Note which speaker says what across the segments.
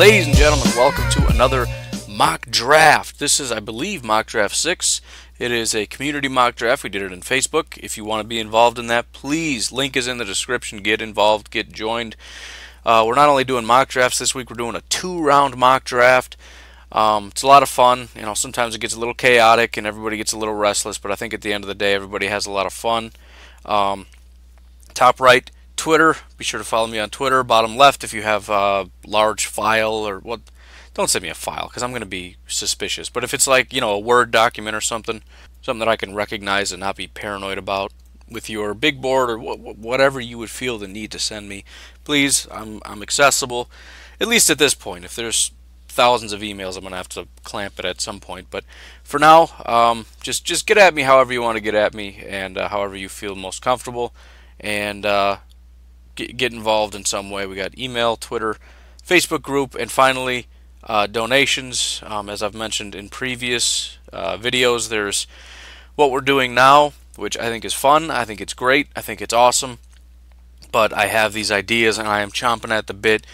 Speaker 1: Ladies and gentlemen, welcome to another mock draft. This is, I believe, mock draft 6. It is a community mock draft. We did it on Facebook. If you want to be involved in that, please, link is in the description. Get involved, get joined. We're not only doing mock drafts this week, we're doing a 2-round mock draft. It's a lot of fun. You know, sometimes it gets a little chaotic and everybody gets a little restless, but I think at the end of the day, everybody has a lot of fun. Top right, Twitter. Be sure to follow me on Twitter. Bottom left, if you have a large file or what, don't send me a file because I'm going to be suspicious. But if it's like, you know, a Word document or something that I can recognize and not be paranoid about with your big board or whatever you would feel the need to send me, please, I'm accessible, at least at this point. If there's thousands of emails, I'm going to have to clamp it at some point. But for now, just get at me however you want to get at me and however you feel most comfortable. And get involved in some way. We got email, Twitter, Facebook group, and finally donations. As I've mentioned in previous videos, there's what we're doing now, which I think is fun. I think it's great. I think it's awesome. But I have these ideas, and I am chomping at the bit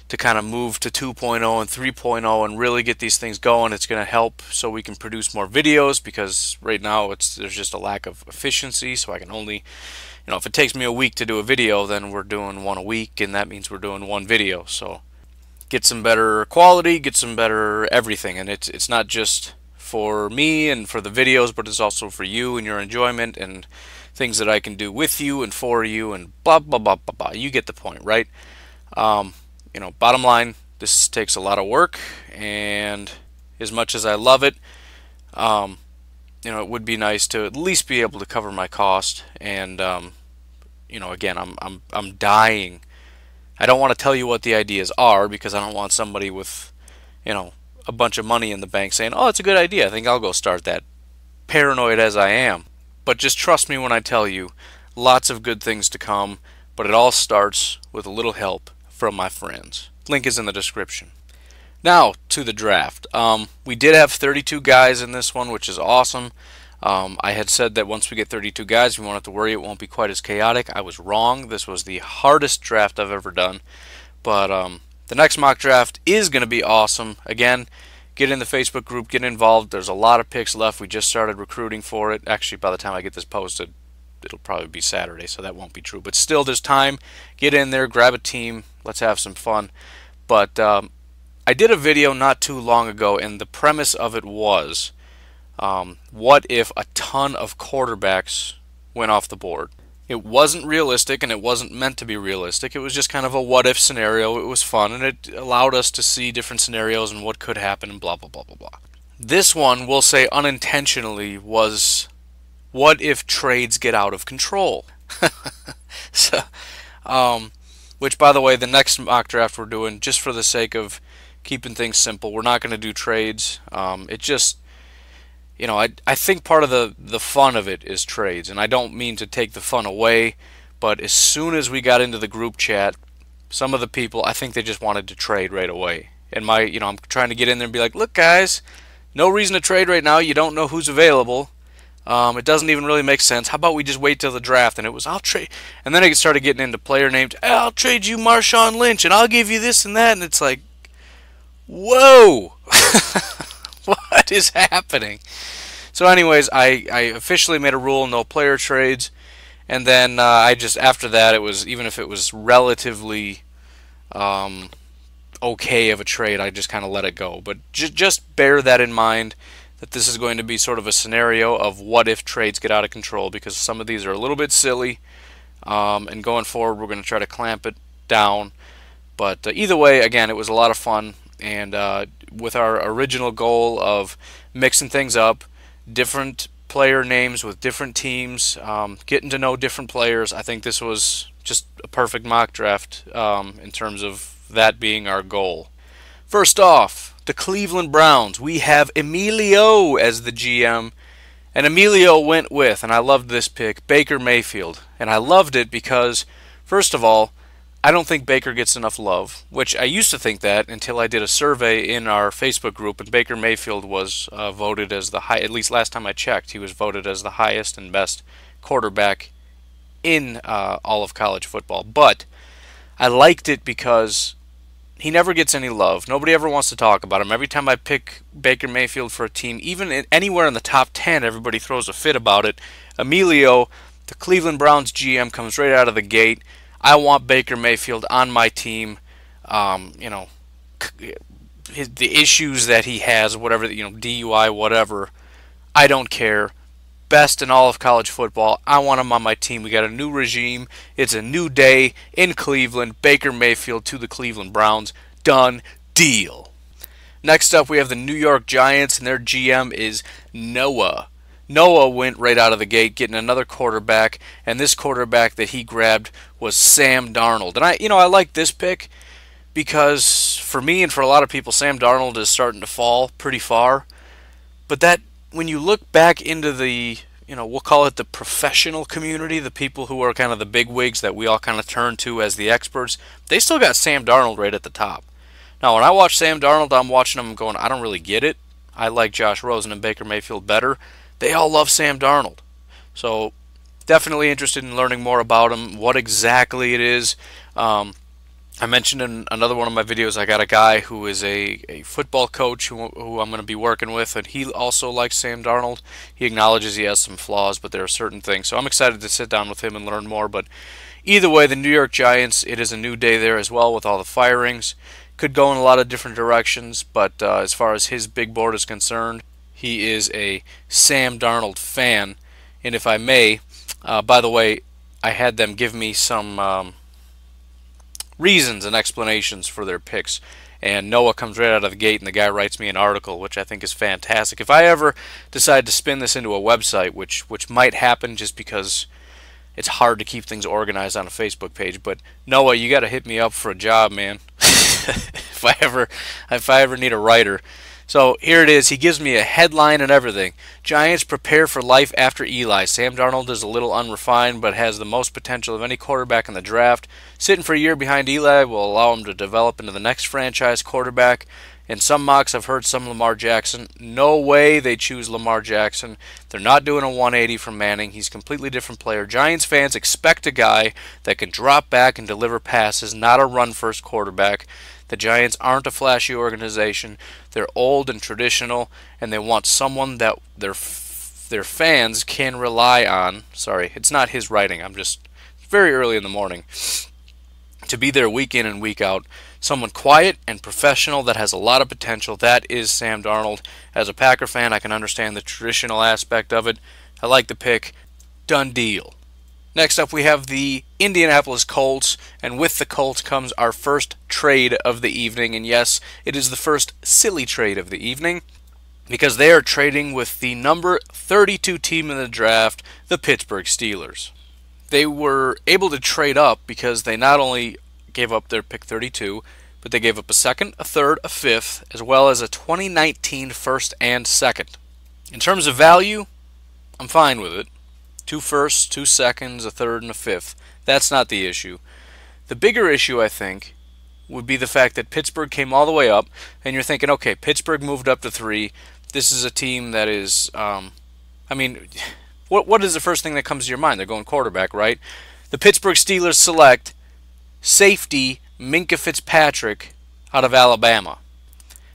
Speaker 1: to kind of move to 2.0 and 3.0 and really get these things going. It's going to help so we can produce more videos, because right now there's just a lack of efficiency. So I can only, you know, if it takes me a week to do a video, then we're doing one a week, and that means we're doing one video. So get some better quality, get some better everything, and it's not just for me and for the videos, but it's also for you and your enjoyment and things that I can do with you and for you and blah blah blah blah blah. You get the point, right? You know, bottom line, this takes a lot of work, and as much as I love it, you know, it would be nice to at least be able to cover my cost. And you know, again, I'm dying. I don't want to tell you what the ideas are, because I don't want somebody with, you know, a bunch of money in the bank saying, "Oh, it's a good idea. I think I'll go start that." Paranoid as I am, but just trust me when I tell you, lots of good things to come. But it all starts with a little help from my friends. Link is in the description. Now to the draft. We did have 32 guys in this one, which is awesome. I had said that once we get 32 guys, we won't have to worry, it won't be quite as chaotic. I was wrong. This was the hardest draft I've ever done. But the next mock draft is going to be awesome. Again, get in the Facebook group, get involved. There's a lot of picks left. We just started recruiting for it. Actually, by the time I get this posted, it'll probably be Saturday, so that won't be true. But still, there's time. Get in there, grab a team. Let's have some fun. But I did a video not too long ago, and the premise of it was, what if a ton of quarterbacks went off the board? It wasn't realistic, and it wasn't meant to be realistic. It was just kind of a what-if scenario. It was fun, and it allowed us to see different scenarios and what could happen and blah, blah, blah, blah, blah. This one, we'll say unintentionally, was what if trades get out of control? So, which, by the way, the next mock draft we're doing, just for the sake of keeping things simple, we're not going to do trades. It just, you know, I think part of the fun of it is trades, and I don't mean to take the fun away, but as soon as we got into the group chat, some of the people, I think they just wanted to trade right away. And you know, I'm trying to get in there and be like, look guys, no reason to trade right now. You don't know who's available. It doesn't even really make sense. How about we just wait till the draft? And it was, I'll trade. And then I started getting into player names. Hey, I'll trade you Marshawn Lynch, and I'll give you this and that. And it's like, whoa, what is happening? So anyways, I officially made a rule, no player trades. And then I just, after that, it was, even if it was relatively okay of a trade, I just kind of let it go. But just bear that in mind, that this is going to be sort of a scenario of what if trades get out of control, because some of these are a little bit silly, and going forward we're going to try to clamp it down. But either way, again, it was a lot of fun, and with our original goal of mixing things up, different player names with different teams, getting to know different players, I think this was just a perfect mock draft in terms of that being our goal. First off, the Cleveland Browns. We have Emilio as the GM, and Emilio went with, and I loved this pick, Baker Mayfield. And I loved it because, first of all, I don't think Baker gets enough love, which I used to think that until I did a survey in our Facebook group, and Baker Mayfield was voted as the high, at least last time I checked, he was voted as the highest and best quarterback in all of college football. But I liked it because he never gets any love. Nobody ever wants to talk about him. Every time I pick Baker Mayfield for a team, even anywhere in the top 10, everybody throws a fit about it. Emilio, the Cleveland Browns GM, comes right out of the gate. I want Baker Mayfield on my team. You know, the issues that he has, whatever, you know, DUI, whatever, I don't care. Best in all of college football. I want him on my team. We got a new regime. It's a new day in Cleveland. Baker Mayfield to the Cleveland Browns. Done deal. Next up, we have the New York Giants, and their GM is Noah. Noah went right out of the gate getting another quarterback, and this quarterback that he grabbed was Sam Darnold. And I like this pick because for me and for a lot of people, Sam Darnold is starting to fall pretty far. But that, when you look back into the, we'll call it the professional community, the people who are kind of the bigwigs that we all kind of turn to as the experts, they still got Sam Darnold right at the top. Now, when I watch Sam Darnold, I'm watching him going, I don't really get it. I like Josh Rosen and Baker Mayfield better. They all love Sam Darnold. So, definitely interested in learning more about him, what exactly it is. I mentioned in another one of my videos, I got a guy who is a football coach who I'm going to be working with, and he also likes Sam Darnold. He acknowledges he has some flaws, but there are certain things. So I'm excited to sit down with him and learn more. But either way, the New York Giants, it is a new day there as well with all the firings. Could go in a lot of different directions, but as far as his big board is concerned, he is a Sam Darnold fan. And if I may, by the way, I had them give me some reasons and explanations for their picks, and Noah comes right out of the gate and the guy writes me an article, which I think is fantastic. If I ever decide to spin this into a website, which might happen just because it's hard to keep things organized on a Facebook page, but Noah, you got to hit me up for a job, man. if I ever need a writer. So here it is. He gives me a headline and everything. Giants prepare for life after Eli. Sam Darnold is a little unrefined, but has the most potential of any quarterback in the draft. Sitting for a year behind Eli will allow him to develop into the next franchise quarterback. In some mocks, I've heard some Lamar Jackson. No way they choose Lamar Jackson. They're not doing a 180 from Manning. He's a completely different player. Giants fans expect a guy that can drop back and deliver passes, not a run-first quarterback. The Giants aren't a flashy organization. They're old and traditional, and they want someone that their fans can rely on. Sorry, it's not his writing. It's very early in the morning. To be there week in and week out. Someone quiet and professional that has a lot of potential. That is Sam Darnold. As a Packer fan, I can understand the traditional aspect of it. I like the pick. Done deal. Next up, we have the Indianapolis Colts, and with the Colts comes our first trade of the evening, and yes, it is the first silly trade of the evening, because they are trading with the number 32 team in the draft, the Pittsburgh Steelers. They were able to trade up because they not only gave up their pick 32, but they gave up a second, a third, a fifth, as well as a 2019 first and second. In terms of value, I'm fine with it. 2 firsts, 2 seconds, a third, and a fifth. That's not the issue. The bigger issue, I think, would be the fact that Pittsburgh came all the way up, and you're thinking, okay, Pittsburgh moved up to 3. This is a team that is, what is the first thing that comes to your mind? They're going quarterback, right? The Pittsburgh Steelers select safety Minkah Fitzpatrick out of Alabama.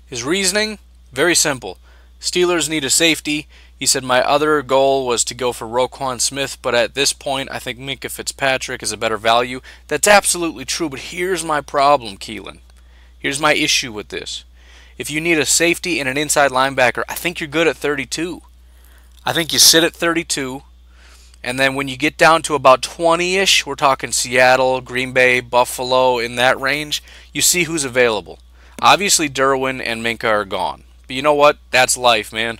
Speaker 1: His reasoning? Very simple. Steelers need a safety. He said, my other goal was to go for Roquan Smith, but at this point, I think Minkah Fitzpatrick is a better value. That's absolutely true, but here's my problem, Keelan. Here's my issue with this. If you need a safety and an inside linebacker, I think you're good at 32. I think you sit at 32, and then when you get down to about 20-ish, we're talking Seattle, Green Bay, Buffalo, in that range, you see who's available. Obviously, Derwin and Minkah are gone. But you know what? That's life, man.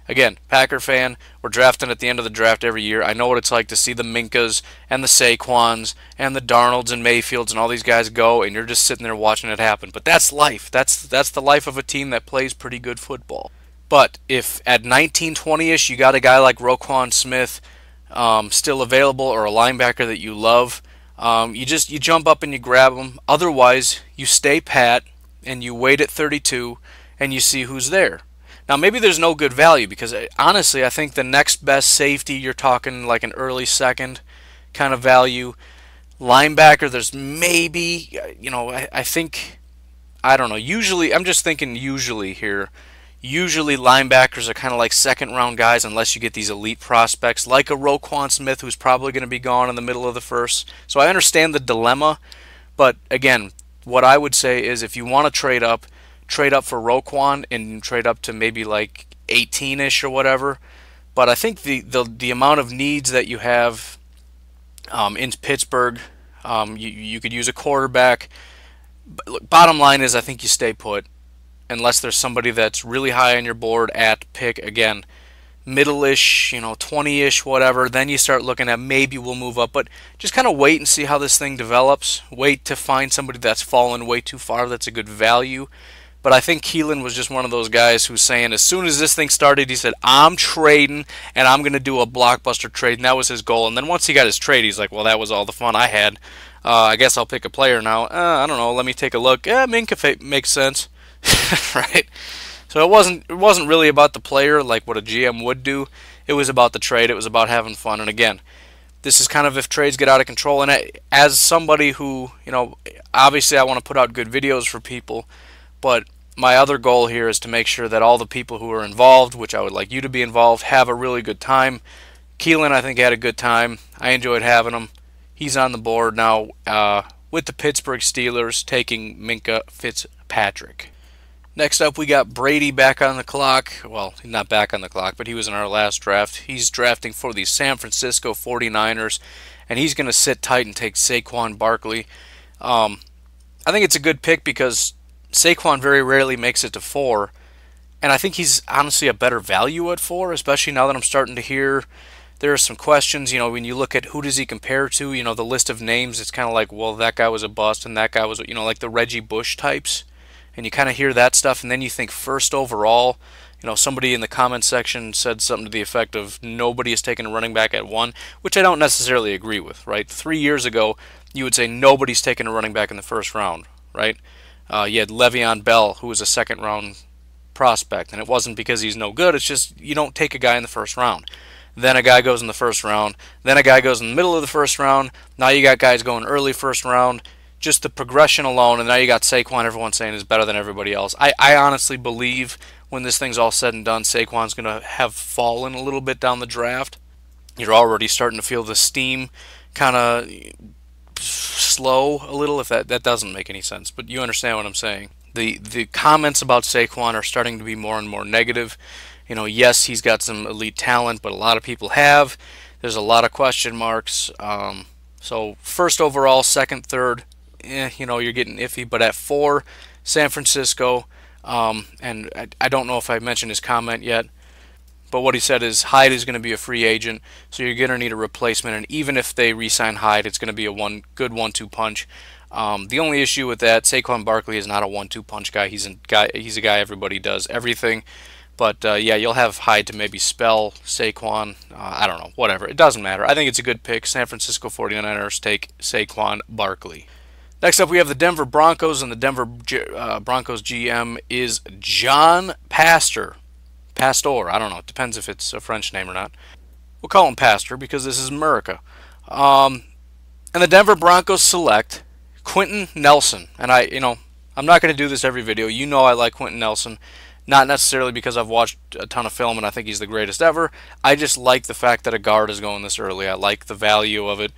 Speaker 1: Again, Packer fan, we're drafting at the end of the draft every year. I know what it's like to see the Minkahs and the Saquons and the Darnolds and Mayfields and all these guys go, and you're just sitting there watching it happen. But that's life. That's the life of a team that plays pretty good football. But if at 19, 20-ish you got a guy like Roquan Smith still available, or a linebacker that you love, you jump up and you grab them. Otherwise, you stay pat and you wait at 32 and you see who's there. Now, maybe there's no good value because, honestly, I think the next best safety, you're talking like an early second kind of value. Linebacker, there's maybe, I think I don't know. Usually, I'm just thinking usually here. Usually linebackers are kind of like second round guys unless you get these elite prospects like a Roquan Smith who's probably going to be gone in the middle of the first. So I understand the dilemma, but again, what I would say is if you want to trade up for Roquan and trade up to maybe like 18ish or whatever. But I think the amount of needs that you have in Pittsburgh, you could use a quarterback. But look, bottom line is I think you stay put unless there's somebody that's really high on your board at pick again, middle-ish, 20-ish, whatever. Then you start looking at maybe we'll move up, but just kind of wait and see how this thing develops. Wait to find somebody that's fallen way too far that's a good value. But I think Keelan was just one of those guys who's saying as soon as this thing started, he said, I'm trading and I'm going to do a blockbuster trade. And that was his goal. And then once he got his trade, he's like, well, that was all the fun I had. I guess I'll pick a player now. I don't know. Let me take a look. Minkah makes sense. Right? So it wasn't really about the player like what a GM would do. It was about the trade. It was about having fun. And again, this is kind of if trades get out of control. And as somebody who, obviously I want to put out good videos for people, but my other goal here is to make sure that all the people who are involved, which I would like you to be involved, have a really good time. Keelan, I think, had a good time. I enjoyed having him. He's on the board now with the Pittsburgh Steelers, taking Minkah Fitzpatrick. Next up, we got Brady back on the clock. Well, not back on the clock, but he was in our last draft. He's drafting for the San Francisco 49ers, and he's going to sit tight and take Saquon Barkley. I think it's a good pick because Saquon very rarely makes it to 4, and I think he's honestly a better value at 4, especially now that I'm starting to hear there are some questions. When you look at who does he compare to, the list of names, it's kind of like, well, that guy was a bust, and that guy was, like the Reggie Bush types. And you kind of hear that stuff, and then you think first overall. Somebody in the comment section said something to the effect of nobody is taking a running back at 1, which I don't necessarily agree with, right? 3 years ago, you would say nobody's taking a running back in the first round, right? You had Le'Veon Bell, who was a second-round prospect, and it wasn't because he's no good. It's just you don't take a guy in the first round. Then a guy goes in the first round. Then a guy goes in the middle of the first round. Now you got guys going early first round. Just the progression alone, and now you got Saquon, everyone's saying is better than everybody else. I honestly believe when this thing's all said and done, Saquon's going to have fallen a little bit down the draft. You're already starting to feel the steam kind of slow a little, if that doesn't make any sense, but you understand what I'm saying. The comments about Saquon are starting to be more and more negative. Yes, he's got some elite talent, but a lot of people have. There's a lot of question marks. So first overall, second, third, you're getting iffy. But at 4, San Francisco, and I don't know if I mentioned his comment yet, but what he said is Hyde is going to be a free agent, so you're going to need a replacement. And even if they re-sign Hyde, it's going to be a good 1-2 punch. The only issue with that, Saquon Barkley is not a 1-2 punch guy. He's a guy everybody does everything. But yeah, you'll have Hyde to maybe spell Saquon. I don't know, whatever. It doesn't matter. I think it's a good pick. San Francisco 49ers take Saquon Barkley. Next up, we have the Denver Broncos, and the Denver Broncos GM is John Pastor. Pastor, I don't know. It depends if it's a French name or not. We'll call him Pastor because this is America. And the Denver Broncos select Quenton Nelson. And I'm not going to do this every video. I like Quenton Nelson. Not necessarily because I've watched a ton of film and I think he's the greatest ever. I just like the fact that a guard is going this early. I like the value of it.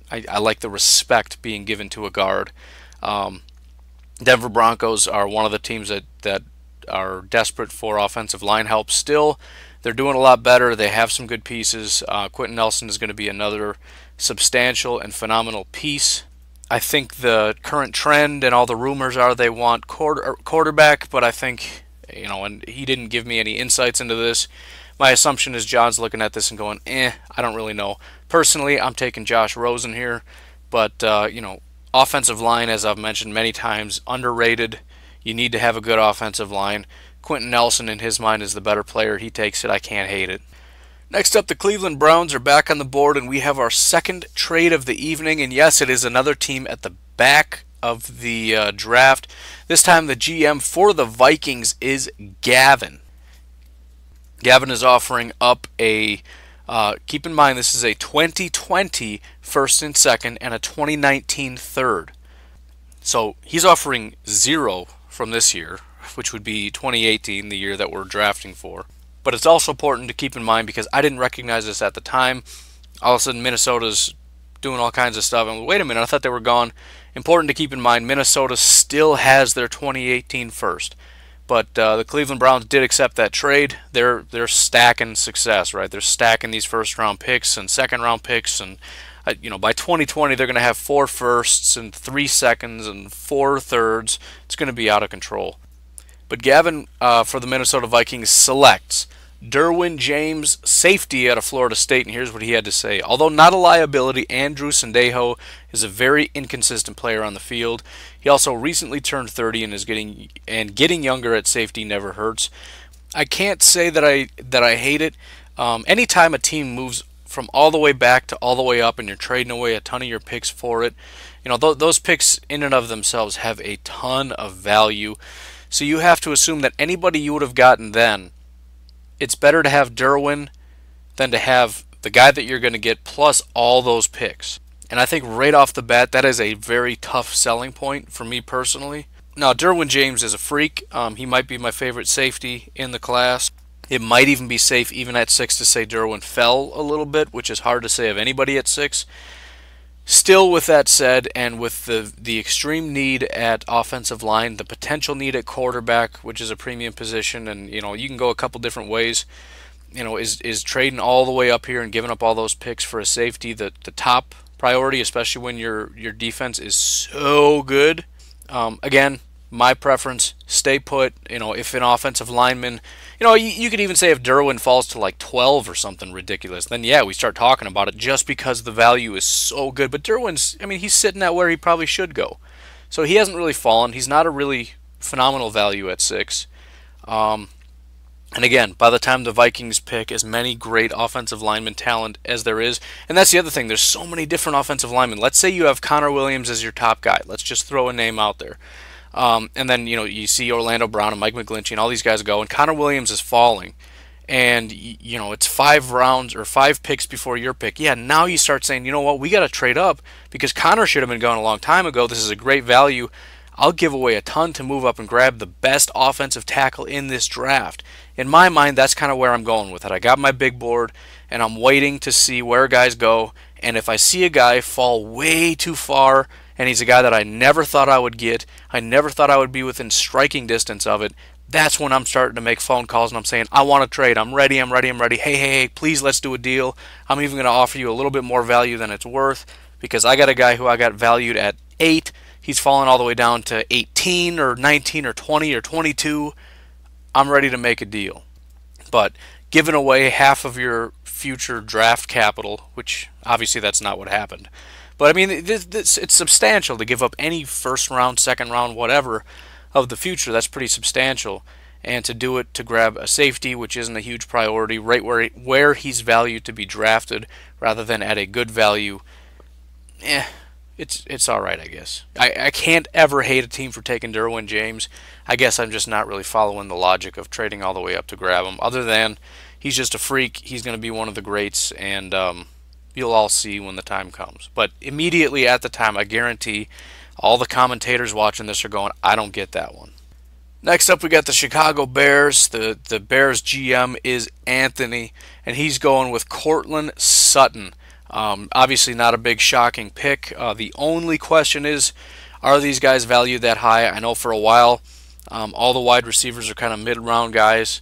Speaker 1: I like the respect being given to a guard. Denver Broncos are one of the teams that are desperate for offensive line help still. They're doing a lot better. They have some good pieces. Quenton Nelson is going to be another substantial and phenomenal piece. I think the current trend and all the rumors are they want quarterback, but I think, and he didn't give me any insights into this. My assumption is John's looking at this and going, I don't really know. Personally, I'm taking Josh Rosen here, but, offensive line, as I've mentioned many times, underrated. You need to have a good offensive line. Quenton Nelson, in his mind, is the better player. He takes it. I can't hate it. Next up, the Cleveland Browns are back on the board, and we have our second trade of the evening. And yes, it is another team at the back of the draft. This time, the GM for the Vikings is Gavin. Gavin is offering up a, keep in mind, this is a 2020 first and second and a 2019 third. So he's offering 0 from this year, which would be 2018, the year that we're drafting for. But it's also important to keep in mind, because I didn't recognize this at the time. All of a sudden, Minnesota's doing all kinds of stuff, and wait a minute, I thought they were gone. Important to keep in mind, Minnesota still has their 2018 first. But the Cleveland Browns did accept that trade. They're stacking success, right? They're stacking these first-round picks and second-round picks, and by 2020 they're going to have 4 firsts and 3 seconds and 4 thirds. It's going to be out of control. But Gavin, for the Minnesota Vikings, selects Derwin James, safety out of Florida State, and here's what he had to say. Although not a liability, Andrew Sendejo is a very inconsistent player on the field. He also recently turned 30 and is getting younger at safety never hurts. I can't say that I hate it. Anytime a team moves from all the way back to all the way up, and you're trading away a ton of your picks for it, those picks in and of themselves have a ton of value. So you have to assume that anybody you would have gotten then, it's better to have Derwin than to have the guy that you're going to get plus all those picks. And I think right off the bat, that is a very tough selling point for me personally. Now, Derwin James is a freak. He might be my favorite safety in the class. It might even be safe, even at 6, to say Derwin fell a little bit, which is hard to say of anybody at 6. Still, with that said, and with the extreme need at offensive line, the potential need at quarterback, which is a premium position, and you can go a couple different ways. Is trading all the way up here and giving up all those picks for a safety the top priority, especially when your defense is so good. Again, my preference, stay put. If an offensive lineman, you could even say if Derwin falls to like 12 or something ridiculous, then yeah, we start talking about it just because the value is so good. But Derwin's, he's sitting at where he probably should go. So he hasn't really fallen. He's not a really phenomenal value at 6. And again, by the time the Vikings pick as many great offensive lineman talent as there is, and that's the other thing, there's so many different offensive linemen. Let's say you have Connor Williams as your top guy. Let's just throw a name out there. And then, you see Orlando Brown and Mike McGlinchey and all these guys go, and Connor Williams is falling. And, it's 5 rounds or 5 picks before your pick. Yeah, now you start saying, you know what, we got to trade up because Connor should have been gone a long time ago. This is a great value. I'll give away a ton to move up and grab the best offensive tackle in this draft. In my mind, that's kind of where I'm going with it. I got my big board, and I'm waiting to see where guys go. And if I see a guy fall way too far, and he's a guy that I never thought I would get, I never thought I would be within striking distance of it, that's when I'm starting to make phone calls and I'm saying, I want to trade, I'm ready. Hey, please, let's do a deal. I'm even going to offer you a little bit more value than it's worth, because I got a guy who I got valued at 8. He's fallen all the way down to 18 or 19 or 20 or 22. I'm ready to make a deal. But giving away half of your future draft capital, which obviously that's not what happened, but it's substantial to give up any first round, second round, whatever of the future. That's pretty substantial. And to do it to grab a safety, which isn't a huge priority, right where he's valued to be drafted, rather than at a good value, it's all right, I guess. I can't ever hate a team for taking Derwin James. I guess I'm just not really following the logic of trading all the way up to grab him, other than he's just a freak. He's going to be one of the greats, and you'll all see when the time comes. But immediately at the time, I guarantee all the commentators watching this are going, I don't get that one. Next up, we got the Chicago Bears. The Bears GM is Anthony, and he's going with Courtland Sutton. Obviously not a big shocking pick. The only question is, are these guys valued that high? I know for a while, all the wide receivers are kind of mid-round guys.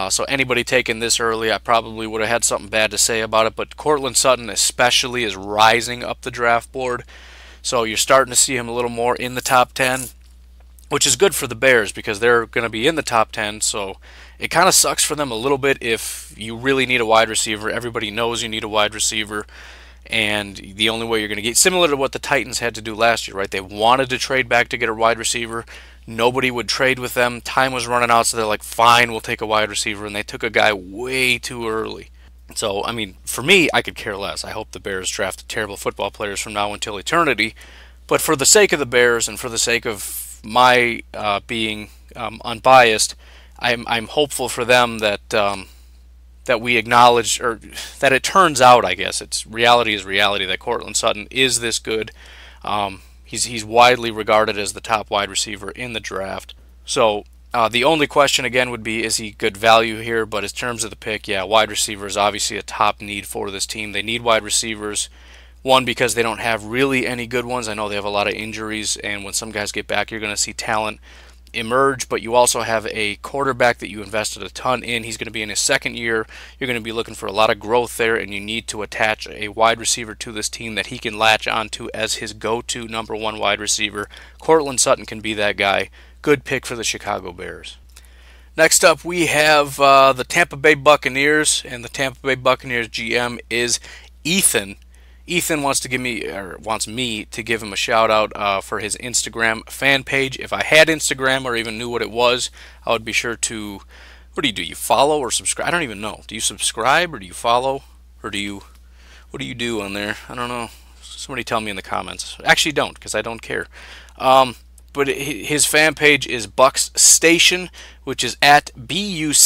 Speaker 1: So anybody taking this early, I probably would have had something bad to say about it. But Courtland Sutton especially is rising up the draft board. So you're starting to see him a little more in the top 10, which is good for the Bears because they're going to be in the top 10. So it kind of sucks for them a little bit if you really need a wide receiver. Everybody knows you need a wide receiver. And the only way you're going to get, similar to what the Titans had to do last year, right? They wanted to trade back to get a wide receiver. Nobody would trade with them. Time was running out, so they're like, fine, we'll take a wide receiver. And they took a guy way too early. So, for me, I could care less. I hope the Bears draft terrible football players from now until eternity. But for the sake of the Bears and for the sake of my being unbiased, I'm hopeful for them that we acknowledge, or that it turns out, I guess, reality is reality, that Courtland Sutton is this good. He's widely regarded as the top wide receiver in the draft. So the only question again would be, is he good value here? But in terms of the pick, yeah, wide receiver is obviously a top need for this team. They need wide receivers. One, because they don't have really any good ones. I know they have a lot of injuries, and when some guys get back, you're going to see talent emerge, but you also have a quarterback that you invested a ton in. He's going to be in his second year. You're going to be looking for a lot of growth there, and you need to attach a wide receiver to this team that he can latch onto as his go-to number one wide receiver. Courtland Sutton can be that guy. Good pick for the Chicago Bears. Next up, we have the Tampa Bay Buccaneers, and the Tampa Bay Buccaneers GM is Ethan. Ethan wants me to give him a shout out for his Instagram fan page. If I had Instagram or even knew what it was, I would be sure to. What do? You follow or subscribe? I don't even know. Do you subscribe or do you follow or do you? What do you do on there? I don't know. Somebody tell me in the comments. Actually, don't, because I don't care. But his fan page is Bucks Station, which is at BUCSTATION.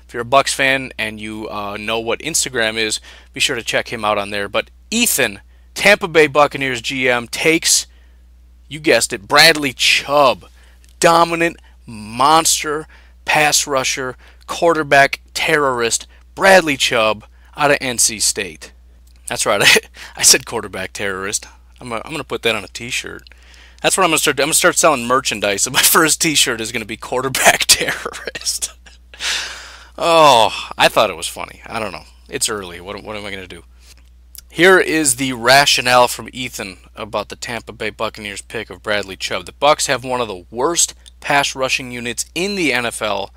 Speaker 1: If you're a Bucks fan and you know what Instagram is, be sure to check him out on there. But Ethan, Tampa Bay Buccaneers GM, takes, you guessed it, Bradley Chubb. Dominant, monster, pass rusher, quarterback, terrorist, Bradley Chubb out of NC State. That's right, I said quarterback terrorist. I'm gonna put that on a T-shirt. That's what I'm gonna start. I'm gonna start selling merchandise, and my first T-shirt is gonna be quarterback terrorist. Oh, I thought it was funny. I don't know. It's early. What am I gonna do? Here is the rationale from Ethan about the Tampa Bay Buccaneers pick of Bradley Chubb. The Bucks have one of the worst pass rushing units in the NFL.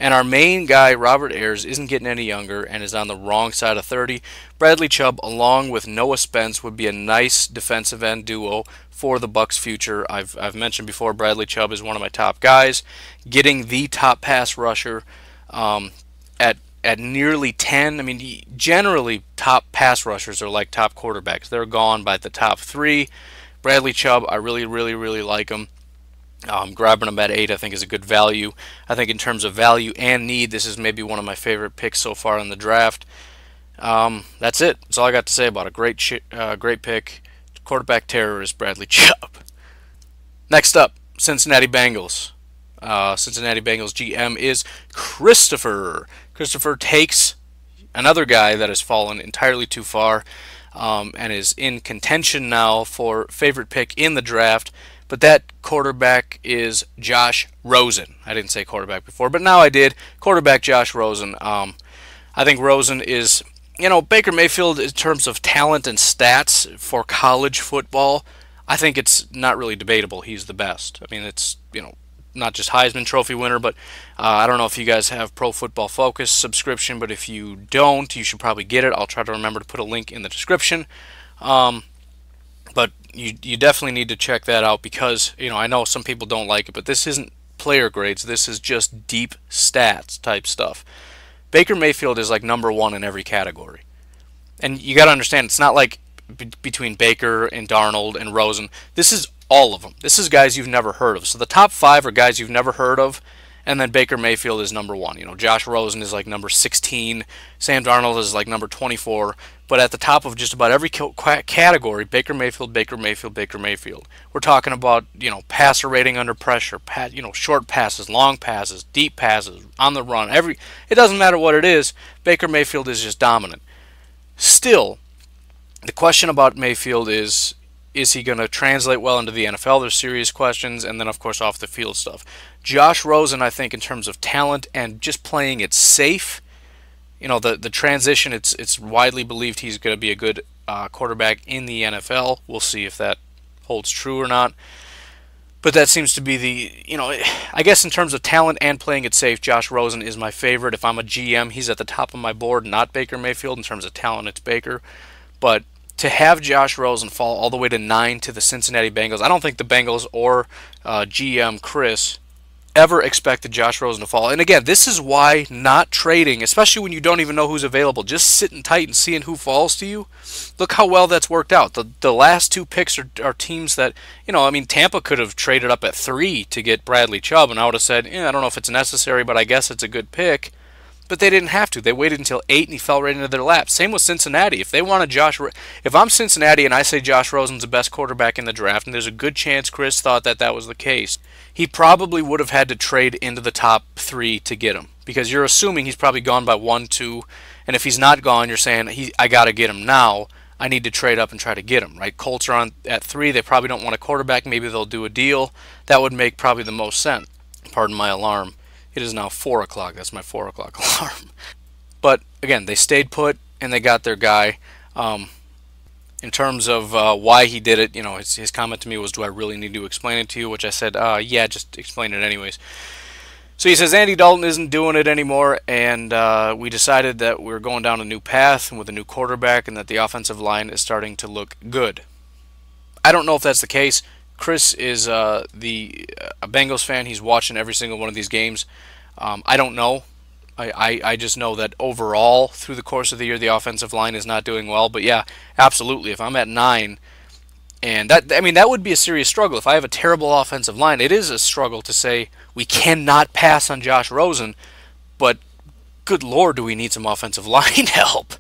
Speaker 1: And our main guy, Robert Ayers, isn't getting any younger and is on the wrong side of 30. Bradley Chubb, along with Noah Spence, would be a nice defensive end duo for the Bucks' future. I've mentioned before, Bradley Chubb is one of my top guys. Getting the top pass rusher at nearly 10. I mean, generally, top pass rushers are like top quarterbacks. They're gone by the top 3. Bradley Chubb, I really, really, really like him. Grabbing him at 8, I think, is a good value. I think in terms of value and need, this is maybe one of my favorite picks so far in the draft. That's it. That's all I got to say about a great pick. Quarterback terrorist Bradley Chubb. Next up, Cincinnati Bengals. Cincinnati Bengals GM is Christopher. Christopher takes another guy that has fallen entirely too far and is in contention now for favorite pick in the draft. But that quarterback is Josh Rosen. I didn't say quarterback before, but now I did. Quarterback Josh Rosen. I think Rosen is, Baker Mayfield in terms of talent and stats for college football, I think it's not really debatable. He's the best. I mean, it's, not just Heisman Trophy winner, but I don't know if you guys have Pro Football Focus subscription, but if you don't, you should probably get it. I'll try to remember to put a link in the description. But you definitely need to check that out because, I know some people don't like it, but this isn't player grades. This is just deep stats type stuff. Baker Mayfield is like number 1 in every category. And you got to understand, it's not like between Baker and Darnold and Rosen. This is all of them. This is guys you've never heard of. So the top 5 are guys you've never heard of, and then Baker Mayfield is number 1. Josh Rosen is like number 16. Sam Darnold is like number 24. But at the top of just about every category, Baker Mayfield, Baker Mayfield, Baker Mayfield. We're talking about, passer rating under pressure, short passes, long passes, deep passes, on the run. It doesn't matter what it is. Baker Mayfield is just dominant. Still, the question about Mayfield is he going to translate well into the NFL? There's serious questions, and then, of course, off the field stuff. Josh Rosen, I think, in terms of talent and just playing it safe, the transition, it's widely believed he's going to be a good quarterback in the NFL. We'll see if that holds true or not. But that seems to be I guess in terms of talent and playing it safe, Josh Rosen is my favorite. If I'm a GM, he's at the top of my board, not Baker Mayfield. In terms of talent, it's Baker. But to have Josh Rosen fall all the way to 9 to the Cincinnati Bengals, I don't think the Bengals or GM Chris ever expected Josh Rosen to fall. And again, this is why not trading, especially when you don't even know who's available, just sitting tight and seeing who falls to you. Look how well that's worked out. The last 2 picks are teams that, Tampa could have traded up at 3 to get Bradley Chubb, and I would have said, I don't know if it's necessary, but I guess it's a good pick. But they didn't have to. They waited until 8 and he fell right into their lap. Same with Cincinnati. If they wanted if I'm Cincinnati and I say Josh Rosen's the best quarterback in the draft, and there's a good chance Chris thought that that was the case, he probably would have had to trade into the top 3 to get him, because you're assuming he's probably gone by 1, 2, and if he's not gone, you're saying I got to get him now. I need to trade up and try to get him, right? Colts are on at 3. They probably don't want a quarterback. Maybe they'll do a deal. That would make probably the most sense. Pardon my alarm. It is now 4 o'clock. That's my 4 o'clock alarm. But again, they stayed put and they got their guy. In terms of why he did it, his comment to me was, "Do I really need to explain it to you?" Which I said, "Yeah, just explain it anyways." So he says Andy Dalton isn't doing it anymore, and we decided that we're going down a new path with a new quarterback, and that the offensive line is starting to look good. I don't know if that's the case. Chris is a Bengals fan. He's watching every single one of these games. I don't know. I just know that overall, through the course of the year, the offensive line is not doing well. But yeah, absolutely. If I'm at 9, and that would be a serious struggle. If I have a terrible offensive line, it is a struggle to say we cannot pass on Josh Rosen. But good Lord, do we need some offensive line help?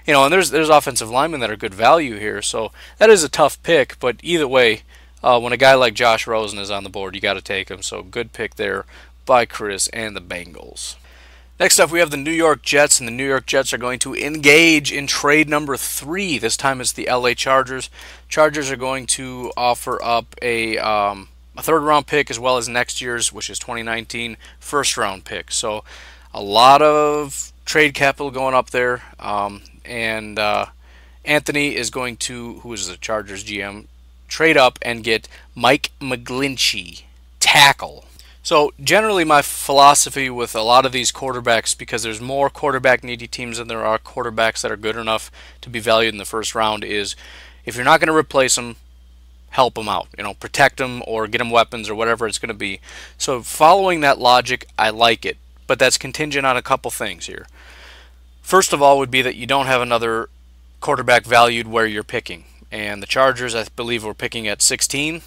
Speaker 1: And there's offensive linemen that are good value here. So that is a tough pick. But either way, when a guy like Josh Rosen is on the board, you got to take him. So good pick there by Chris and the Bengals. Next up, we have the New York Jets, and the New York Jets are going to engage in trade number 3. This time it's the LA Chargers. Chargers are going to offer up a third-round pick as well as next year's, which is 2019, first-round pick. So a lot of trade capital going up there. And Anthony is going to, who is the Chargers GM, trade up and get Mike McGlinchey, tackle. So generally my philosophy with a lot of these quarterbacks, because there's more quarterback needy teams than there are quarterbacks that are good enough to be valued in the first round, is if you're not going to replace them, help them out. Protect them or get them weapons or whatever it's going to be. So following that logic, I like it. But that's contingent on a couple things here. First of all would be that you don't have another quarterback valued where you're picking. And the Chargers, I believe, were picking at 16.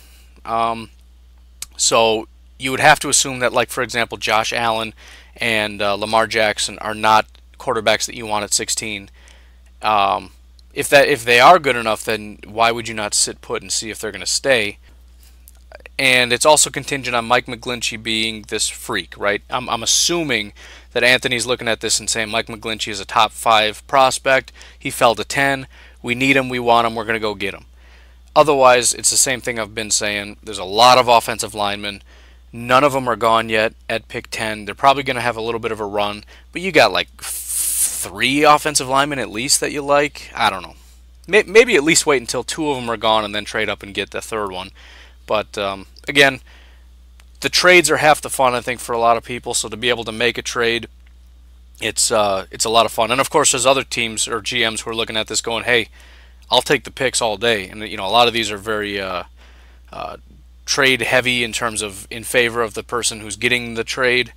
Speaker 1: So you would have to assume that, like, for example, Josh Allen and Lamar Jackson are not quarterbacks that you want at 16. If they are good enough, then why would you not sit put and see if they're going to stay? And it's also contingent on Mike McGlinchey being this freak, right? I'm assuming that Anthony's looking at this and saying Mike McGlinchey is a top 5 prospect. He fell to 10. We need him. We want him. We're going to go get him. Otherwise, it's the same thing I've been saying. There's a lot of offensive linemen. None of them are gone yet at pick 10. They're probably going to have a little bit of a run. But you got like 3 offensive linemen at least that you like. I don't know. Maybe at least wait until 2 of them are gone and then trade up and get the third one. But again, the trades are half the fun, I think, for a lot of people. So to be able to make a trade, it's a lot of fun. And of course, there's other teams or GMs who are looking at this going, "Hey, I'll take the picks all day." And a lot of these are very trade heavy in terms of in favor of the person who's getting the trade.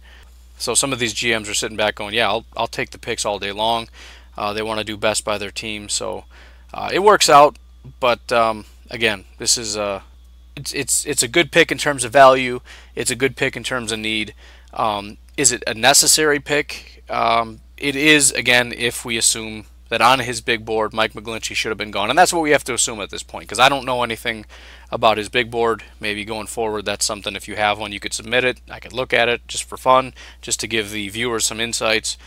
Speaker 1: So some of these GMs are sitting back going, "Yeah, I'll take the picks all day long." They want to do best by their team, so it works out. But again, this is it's a good pick in terms of value. It's a good pick in terms of need. Is it a necessary pick? It is, again, if we assume that on his big board, Mike McGlinchey should have been gone. And that's what we have to assume at this point, because I don't know anything about his big board. Maybe going forward, that's something, if you have one, you could submit it. I could look at it just for fun, just to give the viewers some insights.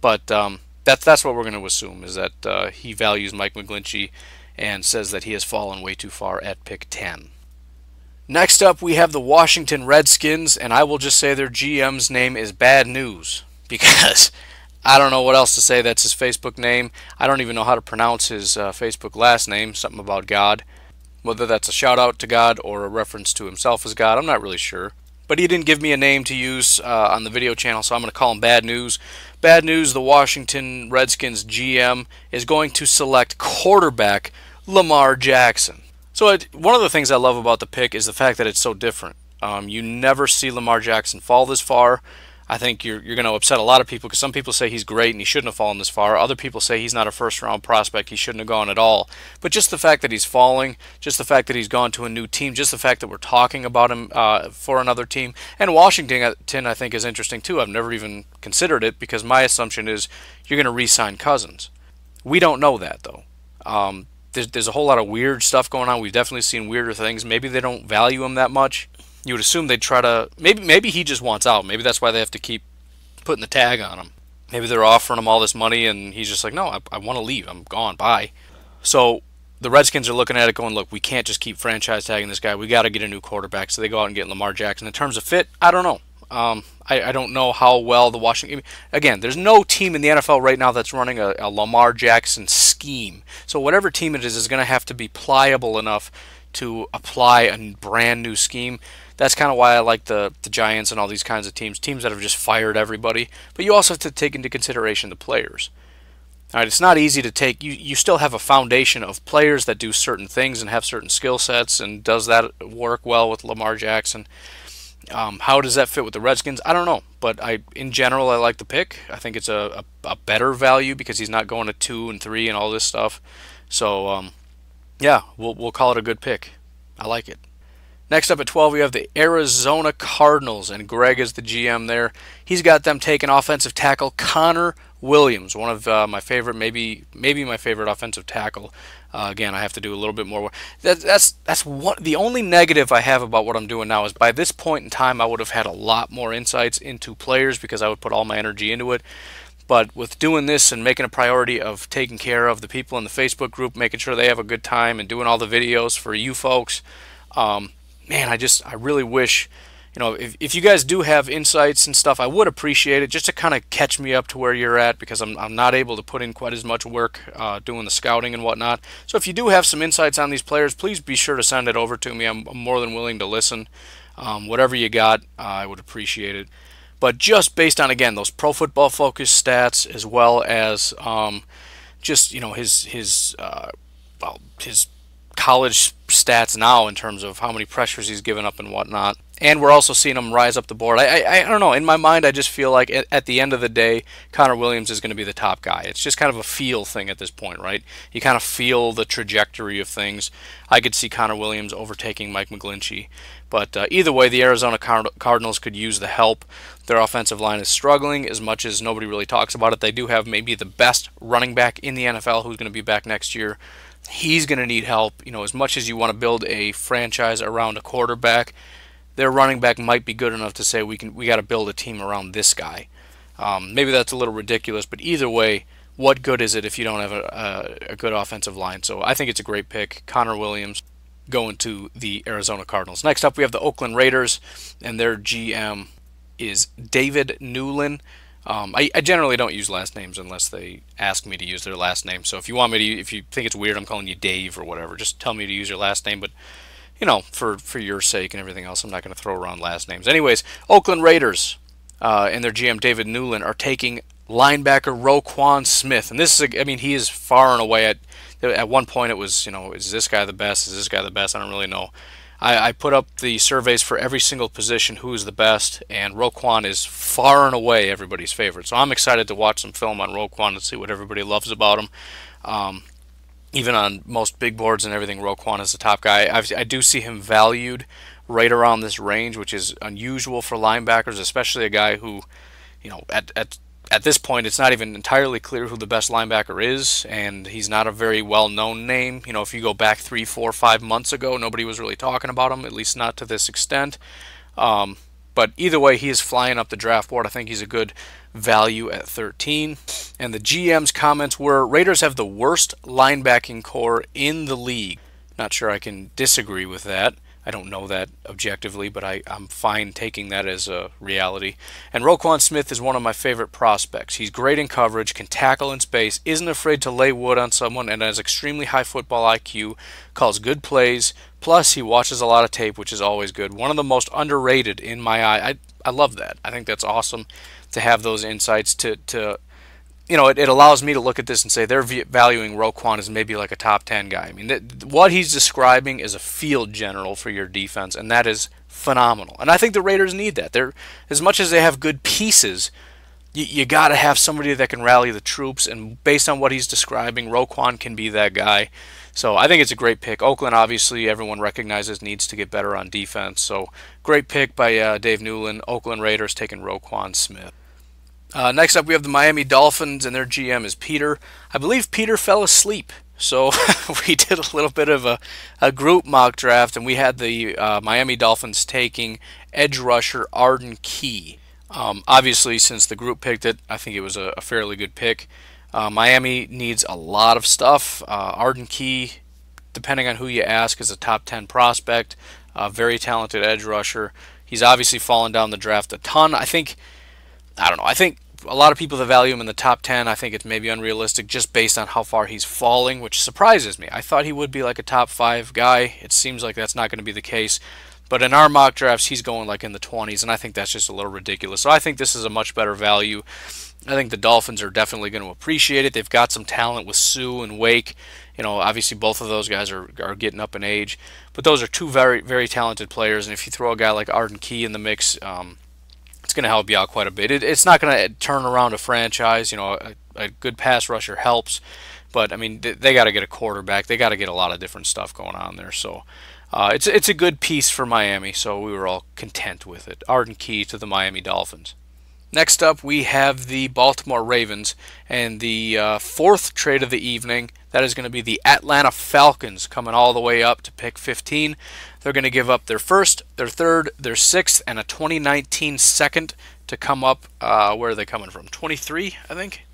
Speaker 1: But that's what we're going to assume, is that he values Mike McGlinchey and says that he has fallen way too far at pick 10. Next up, we have the Washington Redskins, and I will just say their GM's name is Bad News, because I don't know what else to say. That's his Facebook name. I don't even know how to pronounce his Facebook last name, something about God. Whether that's a shout out to God or a reference to himself as God, I'm not really sure. But he didn't give me a name to use on the video channel, so I'm going to call him Bad News. Bad News, the Washington Redskins GM, is going to select quarterback Lamar Jackson. So one of the things I love about the pick is the fact that it's so different. You never see Lamar Jackson fall this far. I think you're going to upset a lot of people because some people say he's great and he shouldn't have fallen this far. Other people say he's not a first round prospect, he shouldn't have gone at all. But just the fact that he's falling, just the fact that he's gone to a new team, just the fact that we're talking about him for another team, and Washington I think is interesting too. I've never even considered it because my assumption is you're going to re-sign Cousins. We don't know that though. There's a whole lot of weird stuff going on. We've definitely seen weirder things. Maybe they don't value him that much. You would assume they'd try to, maybe he just wants out. Maybe that's why they have to keep putting the tag on him. Maybe they're offering him all this money and he's just like, no, I want to leave. I'm gone. Bye. So the Redskins are looking at it going, look, we can't just keep franchise tagging this guy. We got to get a new quarterback. So they go out and get Lamar Jackson. In terms of fit, I don't know. I don't know how well the Washington... Again, there's no team in the NFL right now that's running a Lamar Jackson scheme. So whatever team it is going to have to be pliable enough to apply a brand new scheme. That's kind of why I like the Giants and all these kinds of teams that have just fired everybody. But you also have to take into consideration the players. All right, it's not easy to take. You still have a foundation of players that do certain things and have certain skill sets, and does that work well with Lamar Jackson? How does that fit with the Redskins? I don't know, but in general, I like the pick. I think it's a better value because he's not going to 2 and 3 and all this stuff. So, yeah, we'll call it a good pick. I like it. Next up at 12, we have the Arizona Cardinals, and Greg is the GM there. He's got them taking offensive tackle Connor Williams, one of my favorite, maybe my favorite offensive tackle. Again, I have to do a little bit more work. That's the only negative I have about what I'm doing now is by this point in time, I would have had a lot more insights into players because I would put all my energy into it. But with doing this and making a priority of taking care of the people in the Facebook group, making sure they have a good time, and doing all the videos for you folks, man, I really wish, if you guys do have insights and stuff, I would appreciate it just to kind of catch me up to where you're at because I'm not able to put in quite as much work doing the scouting and whatnot. So if you do have some insights on these players, please be sure to send it over to me. I'm more than willing to listen. Whatever you got, I would appreciate it. But just based on, again, those Pro Football Focus stats as well as just, his college stats now in terms of how many pressures he's given up and whatnot. And we're also seeing him rise up the board. I don't know. In my mind, I just feel like at the end of the day, Connor Williams is going to be the top guy. It's just kind of a feel thing at this point, right? You kind of feel the trajectory of things. I could see Connor Williams overtaking Mike McGlinchey. But either way, the Arizona Cardinals could use the help. Their offensive line is struggling as much as nobody really talks about it. They do have maybe the best running back in the NFL who's going to be back next year. He's going to need help. As much as you want to build a franchise around a quarterback, their running back might be good enough to say we got to build a team around this guy. Maybe that's a little ridiculous, but either way, what good is it if you don't have a good offensive line? So I think it's a great pick. Connor Williams going to the Arizona Cardinals. Next up, we have the Oakland Raiders, and their GM is David Newlin. I generally don't use last names unless they ask me to use their last name. So if you want me to, if you think it's weird, I'm calling you Dave or whatever, just tell me to use your last name. But for your sake and everything else, I'm not going to throw around last names. Anyways, Oakland Raiders and their GM David Newlin are taking linebacker Roquan Smith, and this is, he is far and away at one point it was, is this guy the best? Is this guy the best? I don't really know. I put up the surveys for every single position, who is the best, and Roquan is far and away everybody's favorite. So I'm excited to watch some film on Roquan and see what everybody loves about him. Even on most big boards and everything, Roquan is the top guy. I do see him valued right around this range, which is unusual for linebackers, especially a guy who, at this point, it's not even entirely clear who the best linebacker is, and he's not a very well-known name. If you go back 3, 4, 5 months ago, nobody was really talking about him, at least not to this extent. But either way, he is flying up the draft board. I think he's a good value at 13. And the GM's comments were, Raiders have the worst linebacking core in the league. Not sure I can disagree with that. I don't know that objectively, but I'm fine taking that as a reality. And Roquan Smith is one of my favorite prospects. He's great in coverage, can tackle in space, isn't afraid to lay wood on someone, and has extremely high football IQ, calls good plays, plus he watches a lot of tape, which is always good. One of the most underrated in my eye. I love that. I think that's awesome to have those insights it allows me to look at this and say they're valuing Roquan as maybe like a top 10 guy. What he's describing is a field general for your defense, and that is phenomenal. And I think the Raiders need that. They're, as much as they have good pieces, you got to have somebody that can rally the troops, and based on what he's describing, Roquan can be that guy. So I think it's a great pick. Oakland, obviously, everyone recognizes needs to get better on defense. So great pick by Dave Newland. Oakland Raiders taking Roquan Smith. Next up, we have the Miami Dolphins, and their GM is Peter. I believe Peter fell asleep. So we did a little bit of a group mock draft, and we had the Miami Dolphins taking edge rusher Arden Key. Obviously, since the group picked it, I think it was a fairly good pick. Miami needs a lot of stuff. Arden Key, depending on who you ask, is a top 10 prospect, very talented edge rusher. He's obviously fallen down the draft a ton. I think a lot of people that value him in the top 10, I think it's maybe unrealistic just based on how far he's falling, which surprises me. I thought he would be like a top 5 guy. It seems like that's not going to be the case. But in our mock drafts, he's going like in the 20s, and I think that's just a little ridiculous. So I think this is a much better value. I think the Dolphins are definitely going to appreciate it. They've got some talent with Sue and Wake. You know, obviously both of those guys are getting up in age. But those are two very, very talented players, and if you throw a guy like Arden Key in the mix, it's going to help you out quite a bit. It's not going to turn around a franchise. You know, a good pass rusher helps. But, I mean, they got to get a quarterback. They got to get a lot of different stuff going on there. So it's a good piece for Miami, so we were all content with it. Arden Key to the Miami Dolphins. Next up, we have the Baltimore Ravens, and the fourth trade of the evening, that is going to be the Atlanta Falcons coming all the way up to pick 15. They're going to give up their first, their third, their sixth, and a 2019 second to come up. Where are they coming from? 23, I think?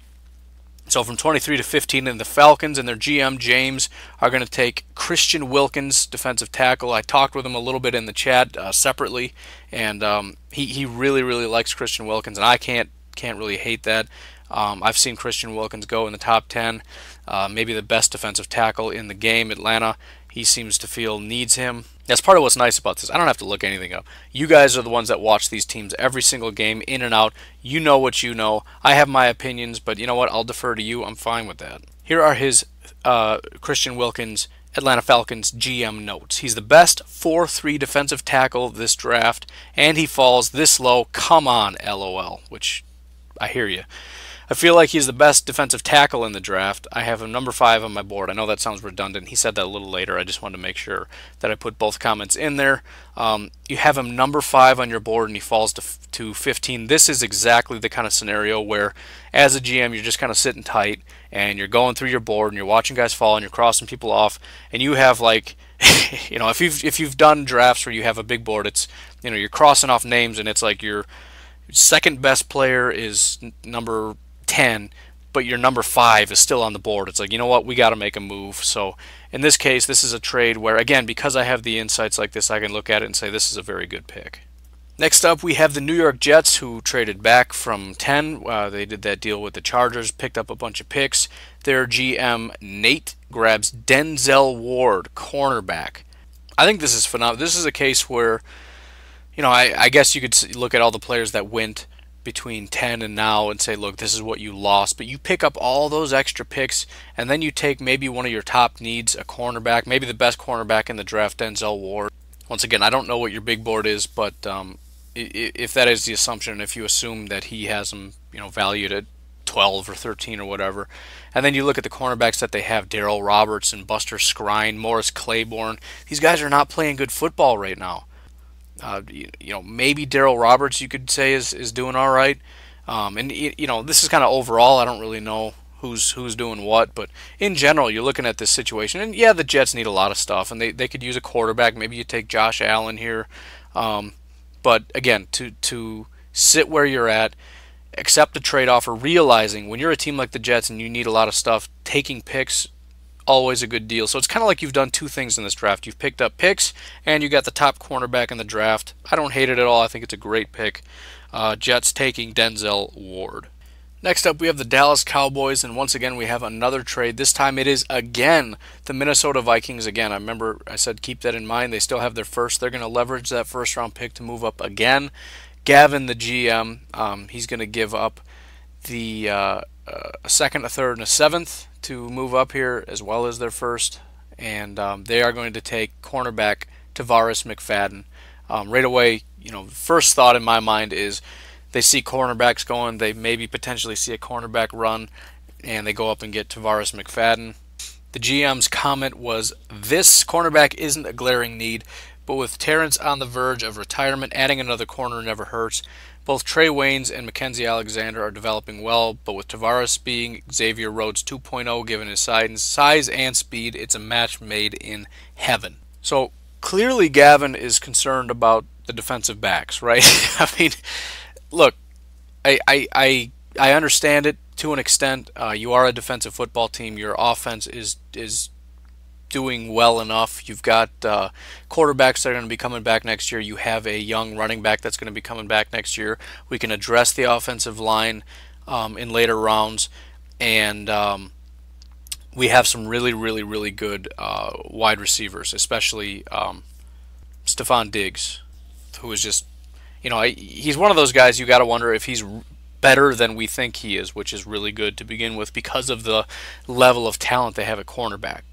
Speaker 1: So from 23 to 15, and the Falcons and their GM, James, are going to take Christian Wilkins, defensive tackle. I talked with him a little bit in the chat separately, and he really, really likes Christian Wilkins, and I can't really hate that. I've seen Christian Wilkins go in the top 10, maybe the best defensive tackle in the game. Atlanta, he seems to feel needs him. That's part of what's nice about this. I don't have to look anything up. You guys are the ones that watch these teams every single game, in and out. You know what you know. I have my opinions, but you know what? I'll defer to you. I'm fine with that. Here are his Christian Wilkins, Atlanta Falcons GM notes. He's the best 4-3 defensive tackle of this draft, and he falls this low. Come on, LOL, which I hear you. I feel like he's the best defensive tackle in the draft. I have him number 5 on my board. I know that sounds redundant. He said that a little later. I just wanted to make sure that I put both comments in there. You have him number 5 on your board, and he falls to 15. This is exactly the kind of scenario where, as a GM, you're just kind of sitting tight, and you're going through your board, and you're watching guys fall, and you're crossing people off, and you have like, you know, if you've done drafts where you have a big board, it's, you know, you're crossing off names, and it's like your second best player is number 10, but your number 5 is still on the board. It's like, you know what, we got to make a move. So in this case, this is a trade where, again, because I have the insights like this, I can look at it and say this is a very good pick. Next up, we have the New York Jets, who traded back from 10. They did that deal with the Chargers, picked up a bunch of picks. Their GM, Nate, grabs Denzel Ward, cornerback. I think this is phenomenal. This is a case where, you know, I guess you could look at all the players that went between 10 and now and say, look, this is what you lost. But you pick up all those extra picks, and then you take maybe one of your top needs, a cornerback, maybe the best cornerback in the draft, Denzel Ward. Once again, I don't know what your big board is, but if that is the assumption, if you assume that he has them, you know, valued at 12 or 13 or whatever, and then you look at the cornerbacks that they have, Darryl Robertson, Buster Skrine, Morris Claiborne, these guys are not playing good football right now. You know, maybe Darryl Roberts, you could say, is doing all right. And you know, this is kind of overall. I don't really know who's doing what, but in general, you're looking at this situation, and yeah, the Jets need a lot of stuff, and they could use a quarterback. Maybe you take Josh Allen here, but again, to sit where you're at, accept a trade offer, realizing when you're a team like the Jets and you need a lot of stuff, taking picks, always a good deal. So it's kind of like you've done two things in this draft. You've picked up picks, and you got the top cornerback in the draft. I don't hate it at all. I think it's a great pick. Jets taking Denzel Ward. Next up, we have the Dallas Cowboys, and once again, we have another trade. This time it is, again, the Minnesota Vikings again. I remember I said keep that in mind. They still have their first. They're going to leverage that first-round pick to move up again. Gavin, the GM, he's going to give up the a second, a third, and a seventh to move up here, as well as their first. And they are going to take cornerback Tavares McFadden. Right away, first thought in my mind is they see cornerbacks going, they maybe potentially see a cornerback run, and they go up and get Tavares McFadden. The GM's comment was, "This cornerback isn't a glaring need, but with Terrence on the verge of retirement, adding another corner never hurts. Both Trey Waynes and Mackenzie Alexander are developing well, but with Tavares being Xavier Rhodes 2.0 given his size and speed, it's a match made in heaven." So clearly Gavin is concerned about the defensive backs, right? I mean, look, I understand it to an extent. You are a defensive football team. Your offense is doing well enough. You've got quarterbacks that are going to be coming back next year. You have a young running back that's going to be coming back next year. We can address the offensive line in later rounds, and we have some really good wide receivers, especially Stephon Diggs, who is just, he's one of those guys you got to wonder if he's better than we think he is, which is really good to begin with because of the level of talent they have at quarterback,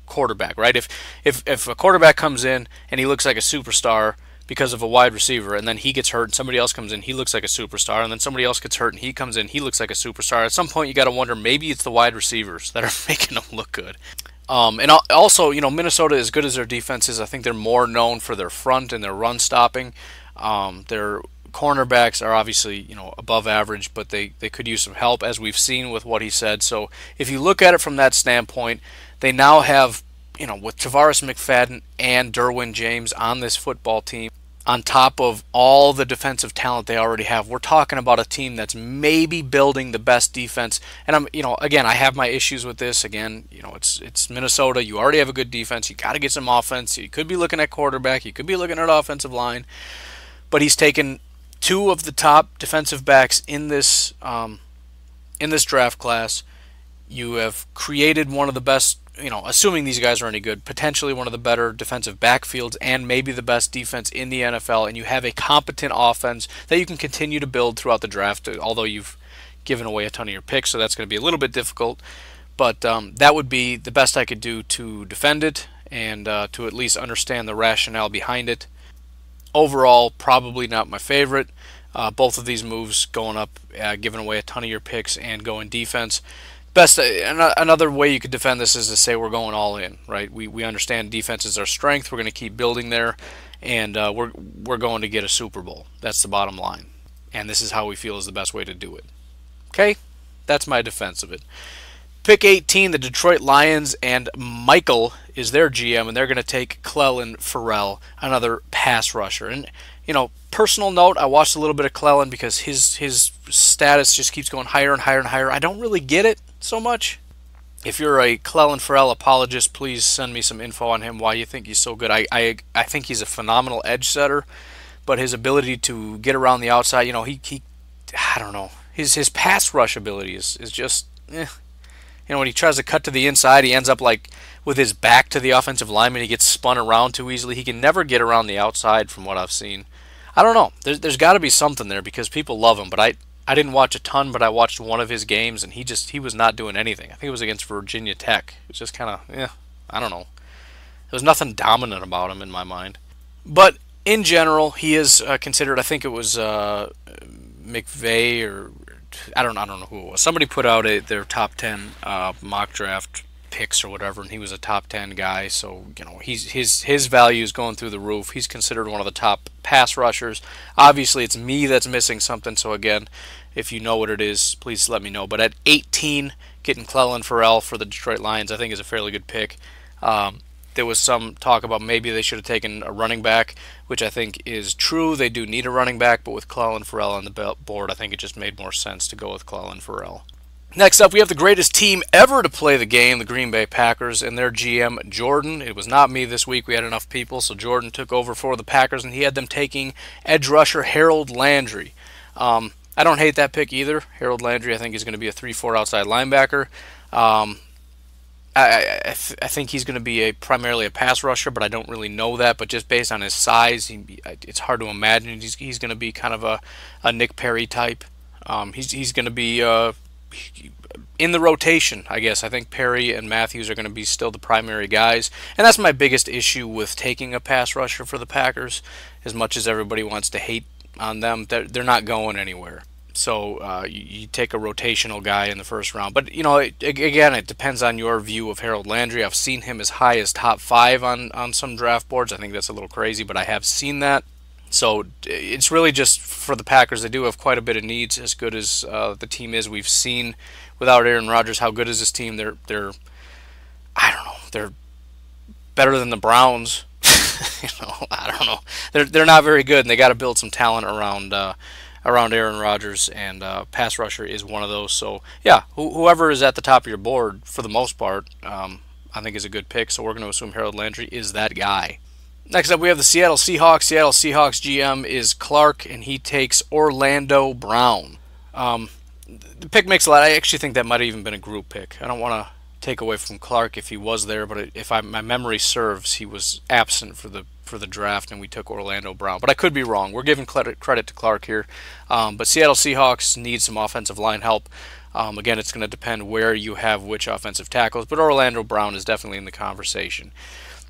Speaker 1: right? If a quarterback comes in and he looks like a superstar because of a wide receiver, and then he gets hurt and somebody else comes in, he looks like a superstar, and then somebody else gets hurt and he comes in, he looks like a superstar. At some point you got to wonder, maybe it's the wide receivers that are making them look good. And also, Minnesota, as good as their defense is, I think they're more known for their front and their run stopping. Their cornerbacks are obviously, above average, but they could use some help, as we've seen with what he said. So if you look at it from that standpoint, they now have, with Tavares McFadden and Derwin James on this football team, on top of all the defensive talent they already have, we're talking about a team that's maybe building the best defense. And again, I have my issues with this. Again, it's Minnesota. You already have a good defense. You got to get some offense. You could be looking at quarterback. You could be looking at offensive line. But he's taken two of the top defensive backs in this draft class. You have created one of the best, assuming these guys are any good, potentially one of the better defensive backfields and maybe the best defense in the NFL, and you have a competent offense that you can continue to build throughout the draft, although you've given away a ton of your picks, so that's going to be a little bit difficult. But that would be the best I could do to defend it and to at least understand the rationale behind it. Overall, probably not my favorite. Both of these moves going up, giving away a ton of your picks and going defense. Best another way you could defend this is to say we're going all in, right? We understand defense is our strength. We're going to keep building there, and we're going to get a Super Bowl. That's the bottom line, and this is how we feel is the best way to do it. Okay, that's my defense of it. Pick 18, the Detroit Lions, and Michael is their GM, and they're going to take Clelin Ferrell, another pass rusher. And, personal note, I watched a little bit of Clelin because his status just keeps going higher and higher and higher. I don't really get it so much. If you're a Clelin Ferrell apologist, please send me some info on him, why you think he's so good. I think he's a phenomenal edge setter, but his ability to get around the outside, he I don't know. His pass rush ability is just, when he tries to cut to the inside, he ends up like with his back to the offensive lineman. He gets spun around too easily. He can never get around the outside from what I've seen. I don't know. There's got to be something there because people love him. But I didn't watch a ton, but I watched one of his games, and he was not doing anything. I think it was against Virginia Tech. It was just kind of, I don't know. There was nothing dominant about him in my mind. But in general, he is considered, I think it was McVay or I don't know who it was. Somebody put out their top 10 mock draft picks or whatever, and he was a top 10 guy. So his value is going through the roof. He's considered one of the top pass rushers. Obviously, it's me that's missing something. So again, if you know what it is, please let me know. But at 18, getting Clelin Ferrell for the Detroit Lions, I think is a fairly good pick. There was some talk about maybe they should have taken a running back, which I think is true. They do need a running back, but with Clelin Ferrell on the board, I think it just made more sense to go with Clelin Ferrell. Next up, we have the greatest team ever to play the game, the Green Bay Packers, and their GM, Jordan. It was not me this week. We had enough people, so Jordan took over for the Packers, and he had them taking edge rusher Harold Landry. I don't hate that pick either. Harold Landry, I think, is going to be a 3-4 outside linebacker. I think he's going to be primarily a pass rusher, but I don't really know that. But just based on his size, it's hard to imagine he's going to be kind of a Nick Perry type. He's going to be in the rotation, I guess. I think Perry and Matthews are going to be still the primary guys, and that's my biggest issue with taking a pass rusher for the Packers. As much as everybody wants to hate on them, they're not going anywhere. So you take a rotational guy in the first round. But, again, it depends on your view of Harold Landry. I've seen him as high as top 5 on some draft boards. I think that's a little crazy, but I have seen that. So it's really just for the Packers. They do have quite a bit of needs, as good as the team is. We've seen without Aaron Rodgers how good is this team. They're I don't know. They're better than the Browns. I don't know. They're not very good, and they got to build some talent around Aaron Rodgers, and pass rusher is one of those. So yeah, whoever is at the top of your board for the most part, I think is a good pick. So we're going to assume Harold Landry is that guy. Next up, we have the Seattle Seahawks. Seattle Seahawks GM is Clark, and he takes Orlando Brown. The pick makes a lot. I actually think that might have even been a group pick. I don't want to take away from Clark if he was there, but if my memory serves, he was absent for the draft, and we took Orlando Brown. But I could be wrong. We're giving credit to Clark here. But Seattle Seahawks need some offensive line help. Again, it's going to depend where you have which offensive tackles, but Orlando Brown is definitely in the conversation.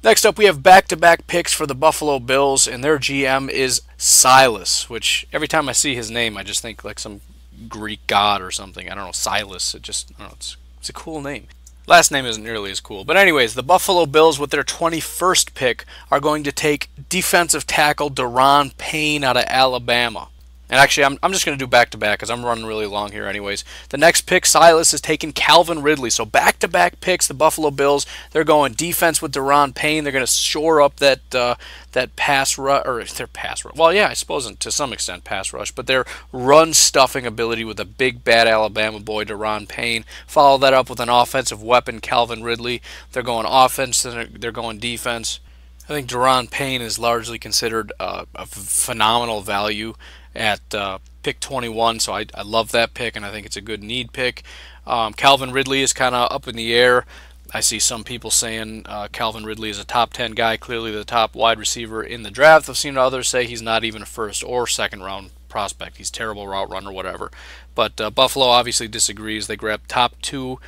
Speaker 1: Next up, we have back-to-back picks for the Buffalo Bills, and their GM is Silas, which every time I see his name, I just think like some Greek god or something. I don't know, Silas. It's a cool name. Last name isn't nearly as cool. But anyways, the Buffalo Bills, with their 21st pick, are going to take defensive tackle Daron Payne out of Alabama. And actually, I'm just going to do back-to-back because I'm running really long here anyways. The next pick, Silas, is taking Calvin Ridley. So back-to-back picks, the Buffalo Bills, they're going defense with Daron Payne. They're going to shore up that pass rush, or their pass rush. Well, yeah, I suppose to some extent pass rush, but their run-stuffing ability with a big, bad Alabama boy, Daron Payne. Follow that up with an offensive weapon, Calvin Ridley. They're going offense, and they're going defense. I think Daron Payne is largely considered a phenomenal value at pick 21, so I love that pick, and I think it's a good need pick. Calvin Ridley is kind of up in the air. I see some people saying Calvin Ridley is a top 10 guy, clearly the top wide receiver in the draft. I've seen others say he's not even a first or second round prospect. He's terrible route runner, whatever. But Buffalo obviously disagrees. They grabbed top 2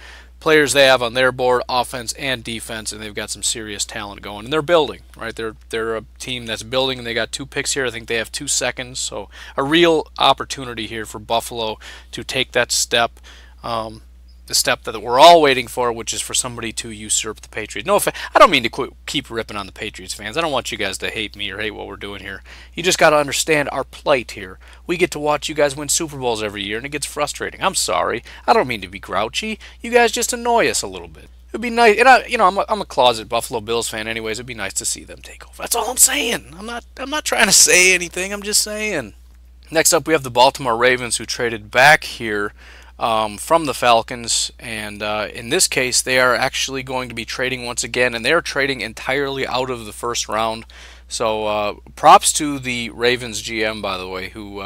Speaker 1: players they have on their board, offense and defense, and they've got some serious talent going. And they're building, right? They're a team that's building, and they got 2 picks here. I think they have 2 seconds, so a real opportunity here for Buffalo to take that step, the step that we're all waiting for, which is for somebody to usurp the Patriots. No, I don't mean to keep ripping on the Patriots fans. I don't want you guys to hate me or hate what we're doing here. You just got to understand our plight here. We get to watch you guys win Super Bowls every year, and it gets frustrating. I'm sorry. I don't mean to be grouchy. You guys just annoy us a little bit. It'd be nice, and I'm a closet Buffalo Bills fan, anyways. It'd be nice to see them take over. That's all I'm saying. I'm not trying to say anything. I'm just saying. Next up, we have the Baltimore Ravens, who traded back here from the Falcons, and in this case they are actually going to be trading once again, and they're trading entirely out of the first round. So props to the Ravens GM, by the way, who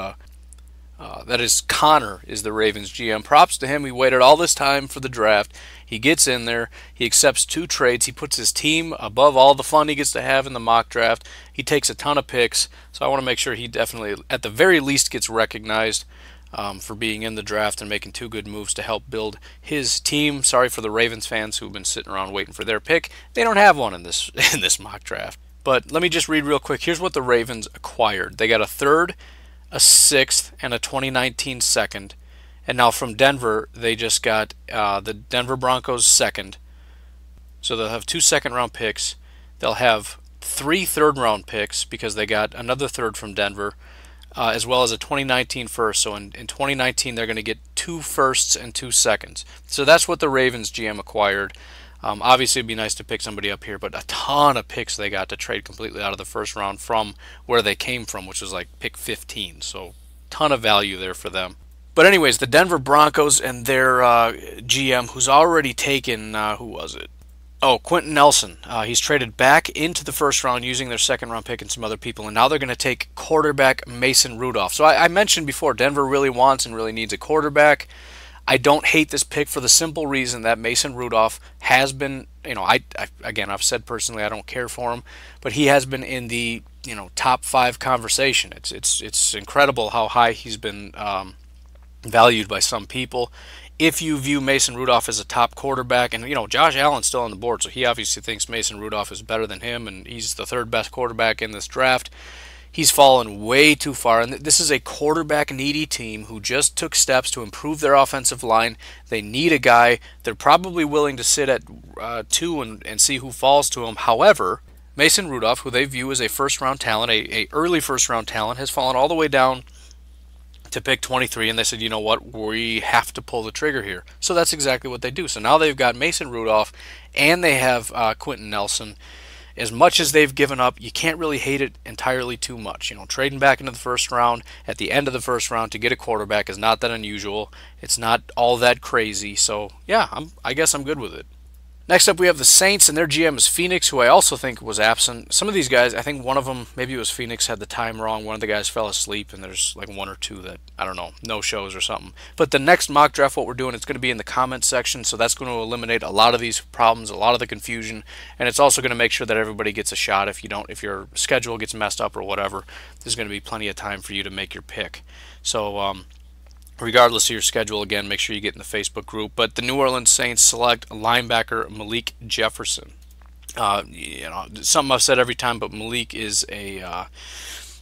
Speaker 1: that is Connor is the Ravens GM. Props to him. He waited all this time for the draft. He gets in there. He accepts 2 trades. He puts his team above all the fun he gets to have in the mock draft. He takes a ton of picks, so I want to make sure he definitely, at the very least, gets recognized for being in the draft and making 2 good moves to help build his team. Sorry for the Ravens fans who've been sitting around waiting for their pick. They don't have one in this mock draft. But let me just read real quick. Here's what the Ravens acquired. They got a 3rd, a 6th, and a 2019 second. And now from Denver, they just got the Denver Broncos 2nd. So they'll have 2 second-round picks. They'll have 3 third-round picks because they got another 3rd from Denver, as well as a 2019 first. So in 2019, they're going to get 2 firsts and 2 seconds. So that's what the Ravens GM acquired. Obviously, it'd be nice to pick somebody up here, but a ton of picks they got to trade completely out of the first round from where they came from, which was like pick 15. So ton of value there for them. But anyways, the Denver Broncos and their GM, who's already taken, who was it? Oh, Quentin Nelson. He's traded back into the first round using their second-round pick and some other people, and now they're going to take quarterback Mason Rudolph. So I mentioned before, Denver really wants and really needs a quarterback. I don't hate this pick for the simple reason that Mason Rudolph has been, I've said personally I don't care for him, but he has been in the, top 5 conversation. It's incredible how high he's been valued by some people. if you view Mason Rudolph as a top quarterback, and Josh Allen's still on the board, so he obviously thinks Mason Rudolph is better than him, and he's the third best quarterback in this draft. He's fallen way too far, and this is a quarterback-needy team who just took steps to improve their offensive line. They need a guy. They're probably willing to sit at 2 and see who falls to him. However, Mason Rudolph, who they view as a first-round talent, a early first-round talent, has fallen all the way down to pick 23, and they said, you know what, we have to pull the trigger here. So that's exactly what they do. So now they've got Mason Rudolph, and they have Quentin Nelson. As much as they've given up, you can't really hate it entirely too much. Trading back into the first round, at the end of the first round, to get a quarterback is not that unusual. It's not all that crazy. So, yeah, I guess I'm good with it. Next up, we have the Saints, and their GM is Phoenix, who I also think was absent. Some of these guys, I think one of them, maybe it was Phoenix, had the time wrong. One of the guys fell asleep, and there's like 1 or 2 that, I don't know, no shows or something. But the next mock draft, what we're doing, it's going to be in the comments section, so that's going to eliminate a lot of these problems, a lot of the confusion, and it's also going to make sure that everybody gets a shot. If your schedule gets messed up or whatever, there's going to be plenty of time for you to make your pick. So, regardless of your schedule, again, make sure you get in the Facebook group. But the New Orleans Saints select linebacker Malik Jefferson. Something I've said every time, but Malik is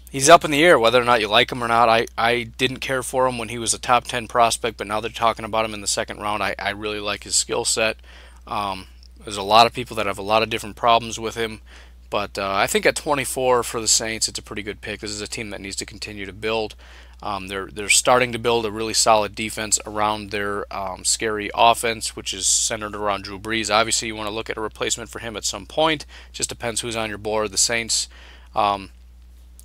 Speaker 1: he's up in the air whether or not you like him or not. I didn't care for him when he was a top 10 prospect, but now they're talking about him in the second round. I really like his skill set. There's a lot of people that have a lot of different problems with him, but I think at 24 for the Saints, it's a pretty good pick. This is a team that needs to continue to build. They're starting to build a really solid defense around their scary offense, which is centered around Drew Brees. Obviously, you want to look at a replacement for him at some point. Just depends who's on your board. The Saints, it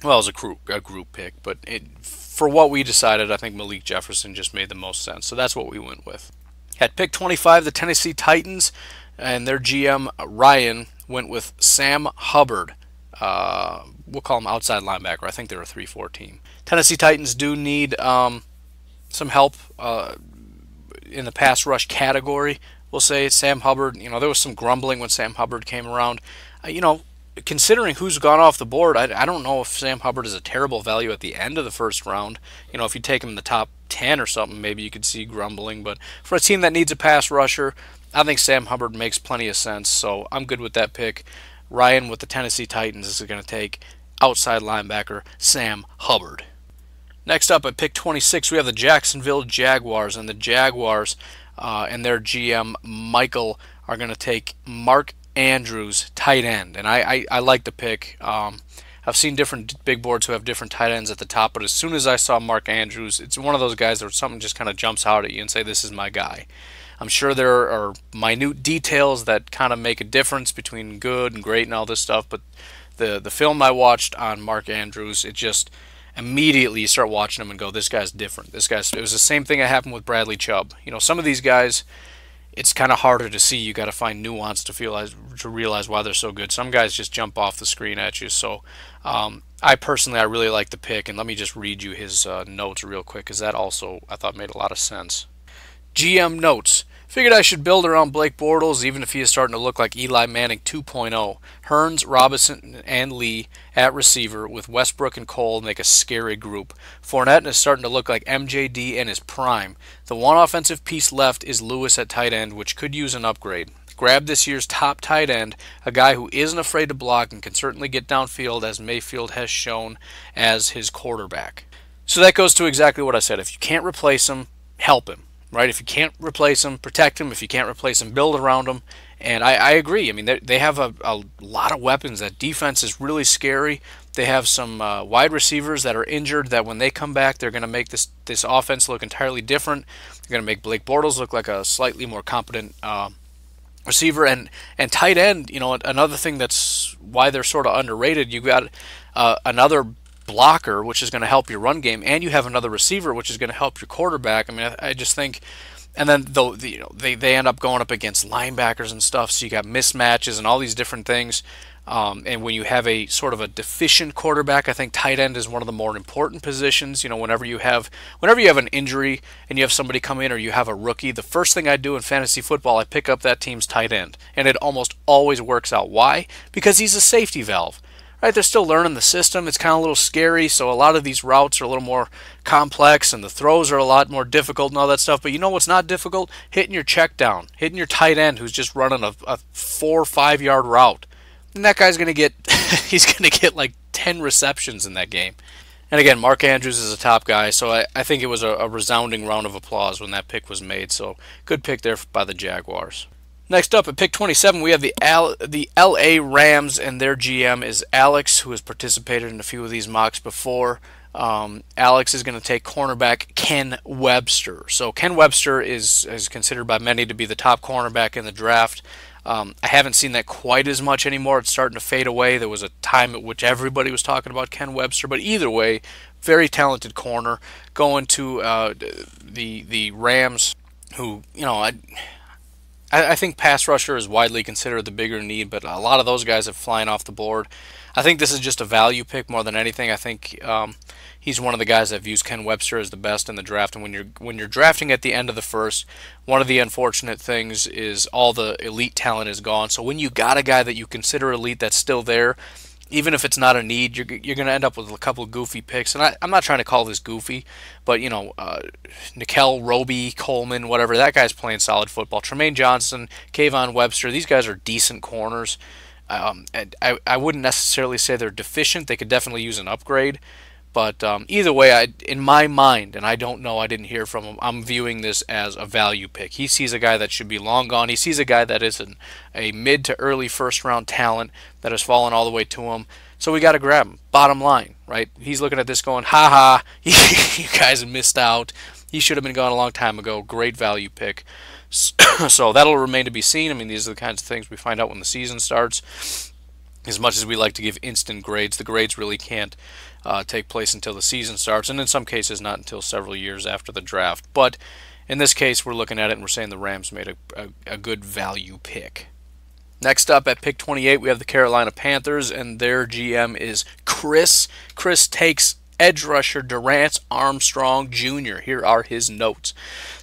Speaker 1: was a group pick, but for what we decided, I think Malik Jefferson just made the most sense. So that's what we went with. At pick 25, the Tennessee Titans and their GM Ryan went with Sam Hubbard. We'll call him outside linebacker. I think they're a 3-4 team. Tennessee Titans do need some help in the pass rush category. We'll say Sam Hubbard. There was some grumbling when Sam Hubbard came around. Considering who's gone off the board, I don't know if Sam Hubbard is a terrible value at the end of the first round. If you take him in the top 10 or something, maybe you could see grumbling. But for a team that needs a pass rusher, I think Sam Hubbard makes plenty of sense. So I'm good with that pick. Ryan with the Tennessee Titans is going to take outside linebacker Sam Hubbard. Next up at pick 26, we have the Jacksonville Jaguars, and the Jaguars and their GM Michael are going to take Mark Andrews, tight end, and I like the pick. I've seen different big boards who have different tight ends at the top, but as soon as I saw Mark Andrews, it's one of those guys where something just kind of jumps out at you and say, this is my guy. I'm sure there are minute details that kind of make a difference between good and great and all this stuff, but the film I watched on Mark Andrews, it just immediately you start watching him and go, this guy's different. It was the same thing that happened with Bradley Chubb. Some of these guys, it's kind of harder to see. You got to find nuance to realize why they're so good. Some guys just jump off the screen at you. So I really like the pick, and let me just read you his notes real quick, because that also I thought made a lot of sense. GM notes. Figured I should build around Blake Bortles, even if he is starting to look like Eli Manning 2.0. Hearns, Robinson, and Lee at receiver, with Westbrook and Cole make a scary group. Fournette is starting to look like MJD in his prime. The one offensive piece left is Lewis at tight end, which could use an upgrade. Grab this year's top tight end, a guy who isn't afraid to block and can certainly get downfield, as Mayfield has shown as his quarterback. So that goes to exactly what I said. If you can't replace him, help him. Right? If you can't replace him, protect him. If you can't replace him, build around him. And I agree. I mean, they have a lot of weapons. That defense is really scary. They have some wide receivers that are injured that when they come back, they're going to make this offense look entirely different. They're going to make Blake Bortles look like a slightly more competent receiver. And tight end, another thing that's why they're sort of underrated, you got another blocker, which is going to help your run game, and you have another receiver, which is going to help your quarterback. I mean, I just think, and then they end up going up against linebackers and stuff, so you got mismatches and all these different things. And when you have a sort of a deficient quarterback, I think tight end is one of the more important positions. Whenever you have an injury and you have somebody come in, or you have a rookie, the first thing I do in fantasy football, I pick up that team's tight end, and it almost always works out. Why? Because he's a safety valve. right? They're still learning the system. It's kind of a little scary, so a lot of these routes are a little more complex, and the throws are a lot more difficult and all that stuff. But you know what's not difficult? Hitting your check down, hitting your tight end who's just running a 4 or 5 yard route. And that guy's going to get, he's going to get like 10 receptions in that game. And again, Mark Andrews is a top guy, so I think it was a resounding round of applause when that pick was made. So good pick there by the Jaguars. Next up at pick 27, we have the LA Rams, and their GM is Alex, who has participated in a few of these mocks before. Alex is going to take cornerback Ken Webster. So Ken Webster is considered by many to be the top cornerback in the draft. I haven't seen that quite as much anymore. It's starting to fade away. There was a time at which everybody was talking about Ken Webster, but either way, very talented corner going to the Rams, who, you know, I think pass rusher is widely considered the bigger need, but a lot of those guys have flying off the board. I think this is just a value pick more than anything. I think he's one of the guys that views Ken Webster as the best in the draft. And when you're drafting at the end of the first, one of the unfortunate things is all the elite talent is gone. So when you got a guy that you consider elite that's still there, even if it's not a need, you're going to end up with a couple of goofy picks. And I'm not trying to call this goofy, but, you know, Nickel, Roby, Coleman, whatever, that guy's playing solid football. Tremaine Johnson, Kayvon Webster, these guys are decent corners. And I wouldn't necessarily say they're deficient. They could definitely use an upgrade. But either way, in my mind, and I don't know, I didn't hear from him, I'm viewing this as a value pick. He sees a guy that should be long gone. He sees a guy that is a mid to early first-round talent that has fallen all the way to him. So we got to grab him. Bottom line, right? He's looking at this going, ha-ha, you guys have missed out. He should have been gone a long time ago. Great value pick. So that'll remain to be seen. I mean, these are the kinds of things we find out when the season starts. As much as we like to give instant grades, the grades really can't take place until the season starts, and in some cases not until several years after the draft. But in this case, we're looking at it and we're saying the Rams made a good value pick. Next up at pick 28, we have the Carolina Panthers, and their GM is Chris. Chris takes edge rusher Durant Armstrong Jr. Here are his notes.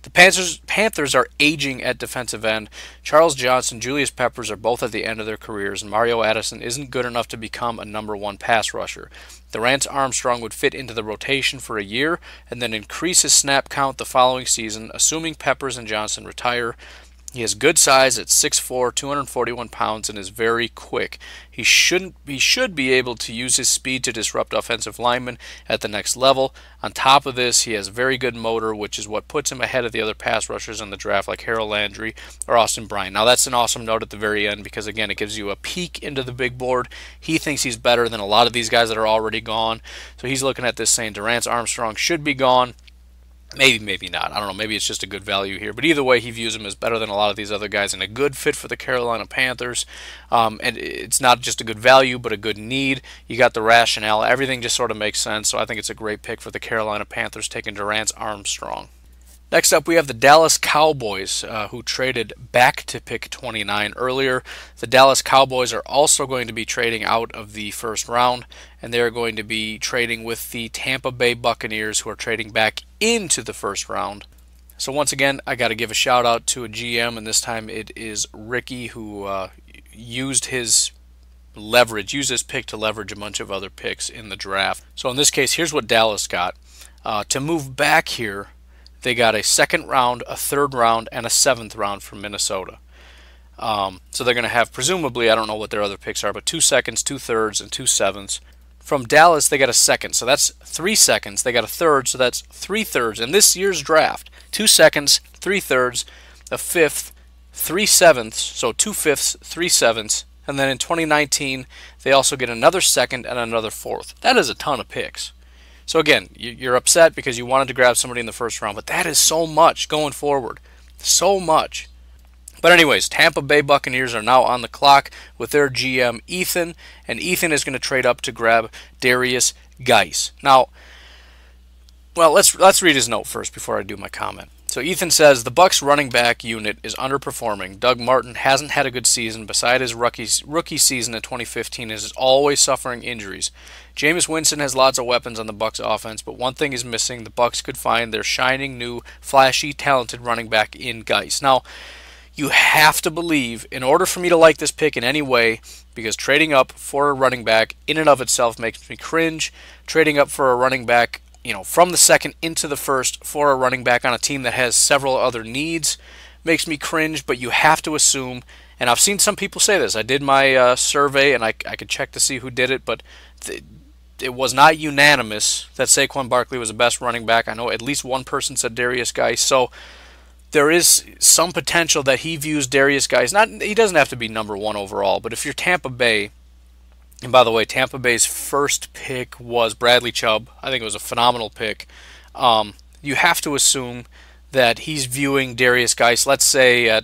Speaker 1: The Panthers are aging at defensive end. Charles Johnson, Julius Peppers are both at the end of their careers, and Mario Addison isn't good enough to become a number one pass rusher. Durant Armstrong would fit into the rotation for a year and then increase his snap count the following season, assuming Peppers and Johnson retire. He has good size at 6'4", 241 pounds, and is very quick. He should be able to use his speed to disrupt offensive linemen at the next level. On top of this, he has very good motor, which is what puts him ahead of the other pass rushers in the draft, like Harold Landry or Austin Bryant. Now, that's an awesome note at the very end because, again, it gives you a peek into the big board. He thinks he's better than a lot of these guys that are already gone. So he's looking at this saying Durant Armstrong should be gone. Maybe, maybe not. I don't know. Maybe it's just a good value here. But either way, he views him as better than a lot of these other guys and a good fit for the Carolina Panthers. And it's not just a good value, but a good need. You got the rationale. Everything just sort of makes sense. So I think it's a great pick for the Carolina Panthers, taking Durant Armstrong. Next up, we have the Dallas Cowboys, who traded back to pick 29 earlier. The Dallas Cowboys are also going to be trading out of the first round, and they're going to be trading with the Tampa Bay Buccaneers, who are trading back into the first round. So once again, I got to give a shout out to a GM, and this time it is Ricky, who used his pick to leverage a bunch of other picks in the draft. So in this case, here's what Dallas got. To move back here, they got a second round, a third round, and a seventh round from Minnesota. So they're going to have, presumably, I don't know what their other picks are, but 2 seconds, 2 thirds, and 2 sevenths. From Dallas, they got a second, so that's 3 seconds. They got a third, so that's 3 thirds. In this year's draft, 2 seconds, 3 thirds, a fifth, 3 sevenths, so 2 fifths, 3 sevenths. And then in 2019, they also get another second and another fourth. That is a ton of picks. So again, you're upset because you wanted to grab somebody in the first round, but that is so much going forward. So much. But anyways, Tampa Bay Buccaneers are now on the clock with their GM, Ethan, and Ethan is going to trade up to grab Darius Geis. Now, well, let's read his note first before I do my comment. So Ethan says, the Bucs running back unit is underperforming. Doug Martin hasn't had a good season. Beside his rookie season in 2015, is always suffering injuries. Jameis Winston has lots of weapons on the Bucs offense, but one thing is missing. The Bucs could find their shining, new, flashy, talented running back in Geis. Now, You have to believe, in order for me to like this pick in any way, because trading up for a running back in and of itself makes me cringe. Trading up for a running back, from the second into the first for a running back on a team that has several other needs makes me cringe. But you have to assume, and I've seen some people say this. I did my survey, and I could check to see who did it, but it was not unanimous that Saquon Barkley was the best running back. I know at least one person said Derrius Guice. So there is some potential that he views Derrius Guice. He doesn't have to be number one overall, but if you're Tampa Bay, and by the way, Tampa Bay's first pick was Bradley Chubb. I think it was a phenomenal pick. You have to assume that he's viewing Derrius Guice, let's say at,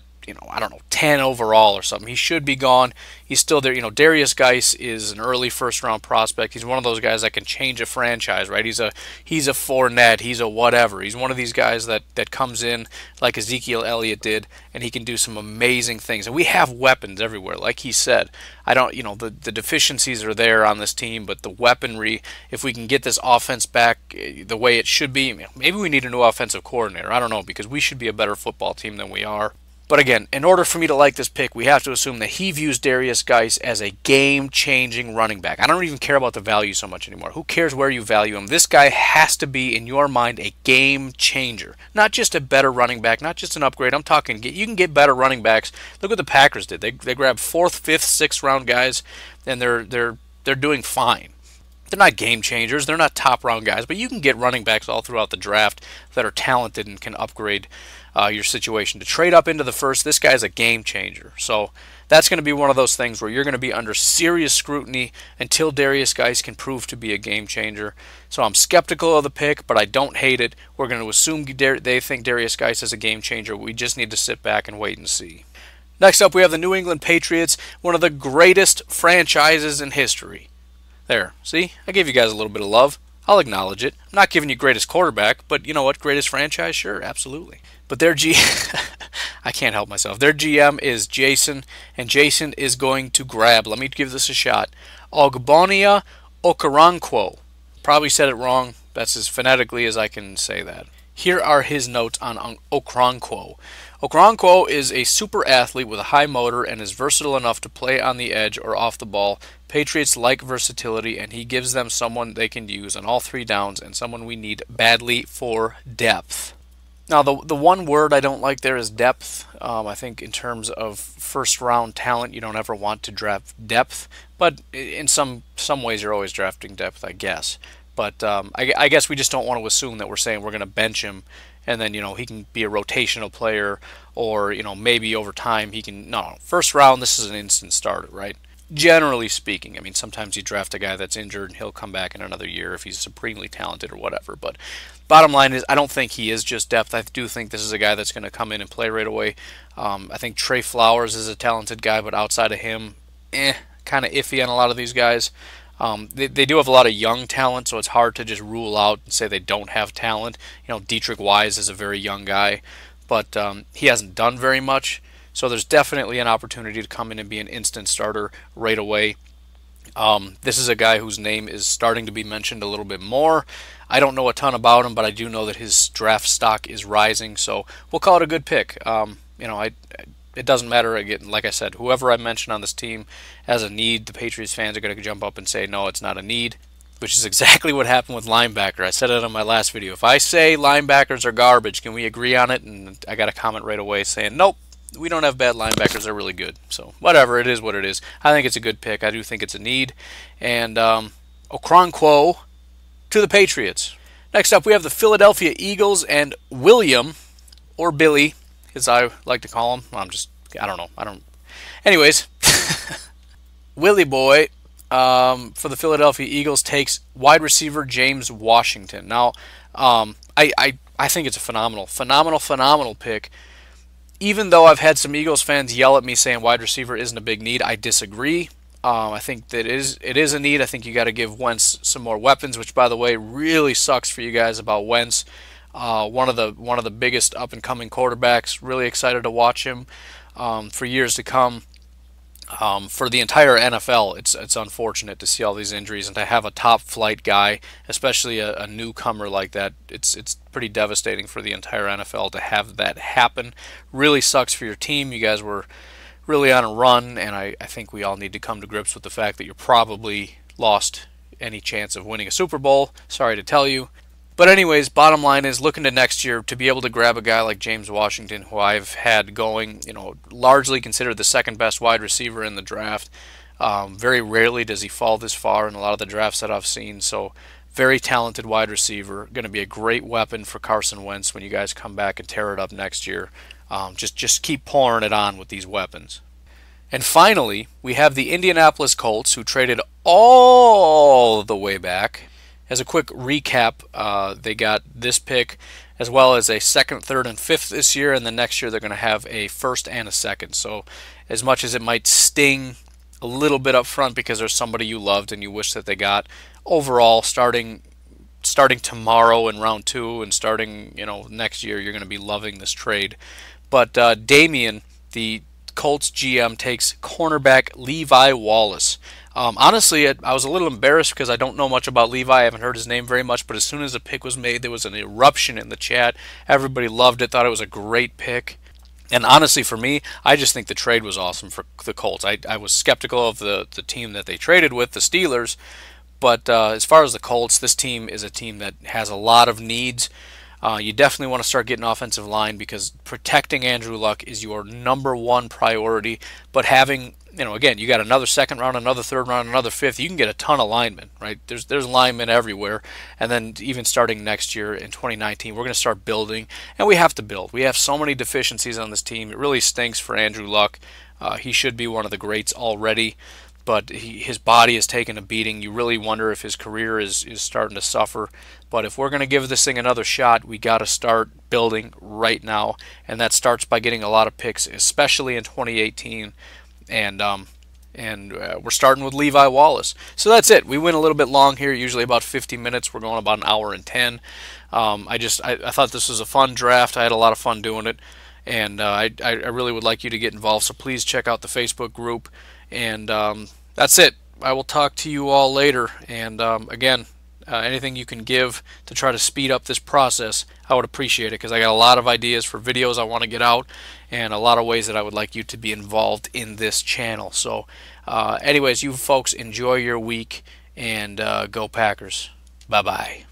Speaker 1: I don't know, 10 overall or something. He should be gone. He's still there. Derrius Guice is an early first-round prospect. He's one of those guys that can change a franchise, right? He's a Fournette. He's a whatever. He's one of these guys that comes in like Ezekiel Elliott did, and he can do some amazing things. And we have weapons everywhere, like he said. The deficiencies are there on this team, but the weaponry, if we can get this offense back the way it should be, maybe we need a new offensive coordinator. I don't know, because we should be a better football team than we are. But again, in order for me to like this pick, we have to assume that he views Derrius Guice as a game-changing running back. I don't even care about the value so much anymore. Who cares where you value him? This guy has to be, in your mind, a game changer. Not just a better running back, not just an upgrade. I'm talking, you can get better running backs. Look what the Packers did. They grabbed 4th, 5th, 6th round guys, and they're doing fine. They're not game changers. They're not top round guys, but you can get running backs all throughout the draft that are talented and can upgrade your situation. To trade up into the first, this guy's a game changer. So that's going to be one of those things where you're going to be under serious scrutiny until Derrius Guice can prove to be a game changer. So I'm skeptical of the pick, but I don't hate it. We're going to assume they think Derrius Guice is a game changer. We just need to sit back and wait and see. Next up, we have the New England Patriots, one of the greatest franchises in history. There, see? I gave you guys a little bit of love. I'll acknowledge it. I'm not giving you greatest quarterback, but you know what? Greatest franchise? Sure, absolutely. But their I can't help myself. Their GM is Jason, and Jason is going to grab, let me give this a shot, Ogbonia Okoronkwo. Probably said it wrong. That's as phonetically as I can say that. Here are his notes on Okoronkwo. Okoronkwo is a super athlete with a high motor and is versatile enough to play on the edge or off the ball. Patriots like versatility, and he gives them someone they can use on all 3 downs and someone we need badly for depth. Now, the one word I don't like there is depth. I think in terms of first-round talent, you don't ever want to draft depth. But in some ways, you're always drafting depth, I guess. But I guess we just don't want to assume that we're saying we're going to bench him and then, he can be a rotational player or, maybe over time he can... No, first round, this is an instant starter, right? Generally speaking. I mean, sometimes you draft a guy that's injured and he'll come back in another year if he's supremely talented or whatever. But bottom line is, I don't think he is just depth. I do think this is a guy that's going to come in and play right away. I think Trey Flowers is a talented guy, but outside of him, kind of iffy on a lot of these guys. They do have a lot of young talent, so it's hard to just rule out and say they don't have talent. Dietrich Wise is a very young guy, but he hasn't done very much. So there's definitely an opportunity to come in and be an instant starter right away. This is a guy whose name is starting to be mentioned a little bit more. I don't know a ton about him, but I do know that his draft stock is rising, so we'll call it a good pick. It doesn't matter, again, like I said, whoever I mention on this team as a need, the Patriots fans are going to jump up and say, no, it's not a need, which is exactly what happened with linebacker. I said it on my last video. If I say linebackers are garbage, can we agree on it? And I got a comment right away saying, nope, we don't have bad linebackers. They're really good. So whatever, it is what it is. I think it's a good pick. I do think it's a need. And Okoronkwo to the Patriots. Next up, we have the Philadelphia Eagles and William, or Billy, as I like to call him. I don't know. Anyways, Willie Boy for the Philadelphia Eagles takes wide receiver James Washington. Now, I think it's a phenomenal pick. Even though I've had some Eagles fans yell at me saying wide receiver isn't a big need, I disagree. I think that it is a need. I think you got to give Wentz some more weapons, which, by the way, really sucks for you guys about Wentz. One of the biggest up and coming quarterbacks. Really excited to watch him for years to come. For the entire NFL, it's unfortunate to see all these injuries, and to have a top flight guy, especially a newcomer like that, it's pretty devastating for the entire NFL to have that happen. Really sucks for your team. You guys were really on a run, and I think we all need to come to grips with the fact that you're probably lost any chance of winning a Super Bowl. Sorry to tell you. But anyways, bottom line is looking to next year to be able to grab a guy like James Washington, who I've had going, largely considered the second best wide receiver in the draft. Very rarely does he fall this far in a lot of the drafts that I've seen. So very talented wide receiver, going to be a great weapon for Carson Wentz when you guys come back and tear it up next year. Just keep pouring it on with these weapons. And finally, we have the Indianapolis Colts, who traded all the way back. As a quick recap, they got this pick as well as a second, third, and fifth this year, and then next year they're going to have a first and a second. So as much as it might sting a little bit up front because there's somebody you loved and you wish that they got, overall, starting tomorrow in round 2 and starting next year, you're going to be loving this trade. But Damian, the Colts GM, takes cornerback Levi Wallace. Honestly, I was a little embarrassed because I don't know much about Levi. I haven't heard his name very much, but as soon as the pick was made, there was an eruption in the chat. Everybody loved it, thought it was a great pick. And honestly, for me, I just think the trade was awesome for the Colts. I was skeptical of the team that they traded with, the Steelers. But as far as the Colts, this team is a team that has a lot of needs. You definitely want to start getting offensive line because protecting Andrew Luck is your number one priority. But having, again, you got another second round, another third round, another fifth. You can get a ton of linemen, right? There's linemen everywhere. And then even starting next year in 2019, we're going to start building. And we have to build. We have so many deficiencies on this team. It really stinks for Andrew Luck. He should be one of the greats already. But his body is taking a beating. You really wonder if his career is starting to suffer. But if we're going to give this thing another shot, we got to start building right now. And that starts by getting a lot of picks, especially in 2018. And we're starting with Levi Wallace. So that's it. We went a little bit long here, usually about 50 minutes. We're going about an hour and 10. I thought this was a fun draft. I had a lot of fun doing it. And I really would like you to get involved. So please check out the Facebook group. And that's it. I will talk to you all later. And again, anything you can give to try to speed up this process, I would appreciate it because I got a lot of ideas for videos I want to get out and a lot of ways that I would like you to be involved in this channel. So anyways, you folks enjoy your week and go Packers. Bye-bye.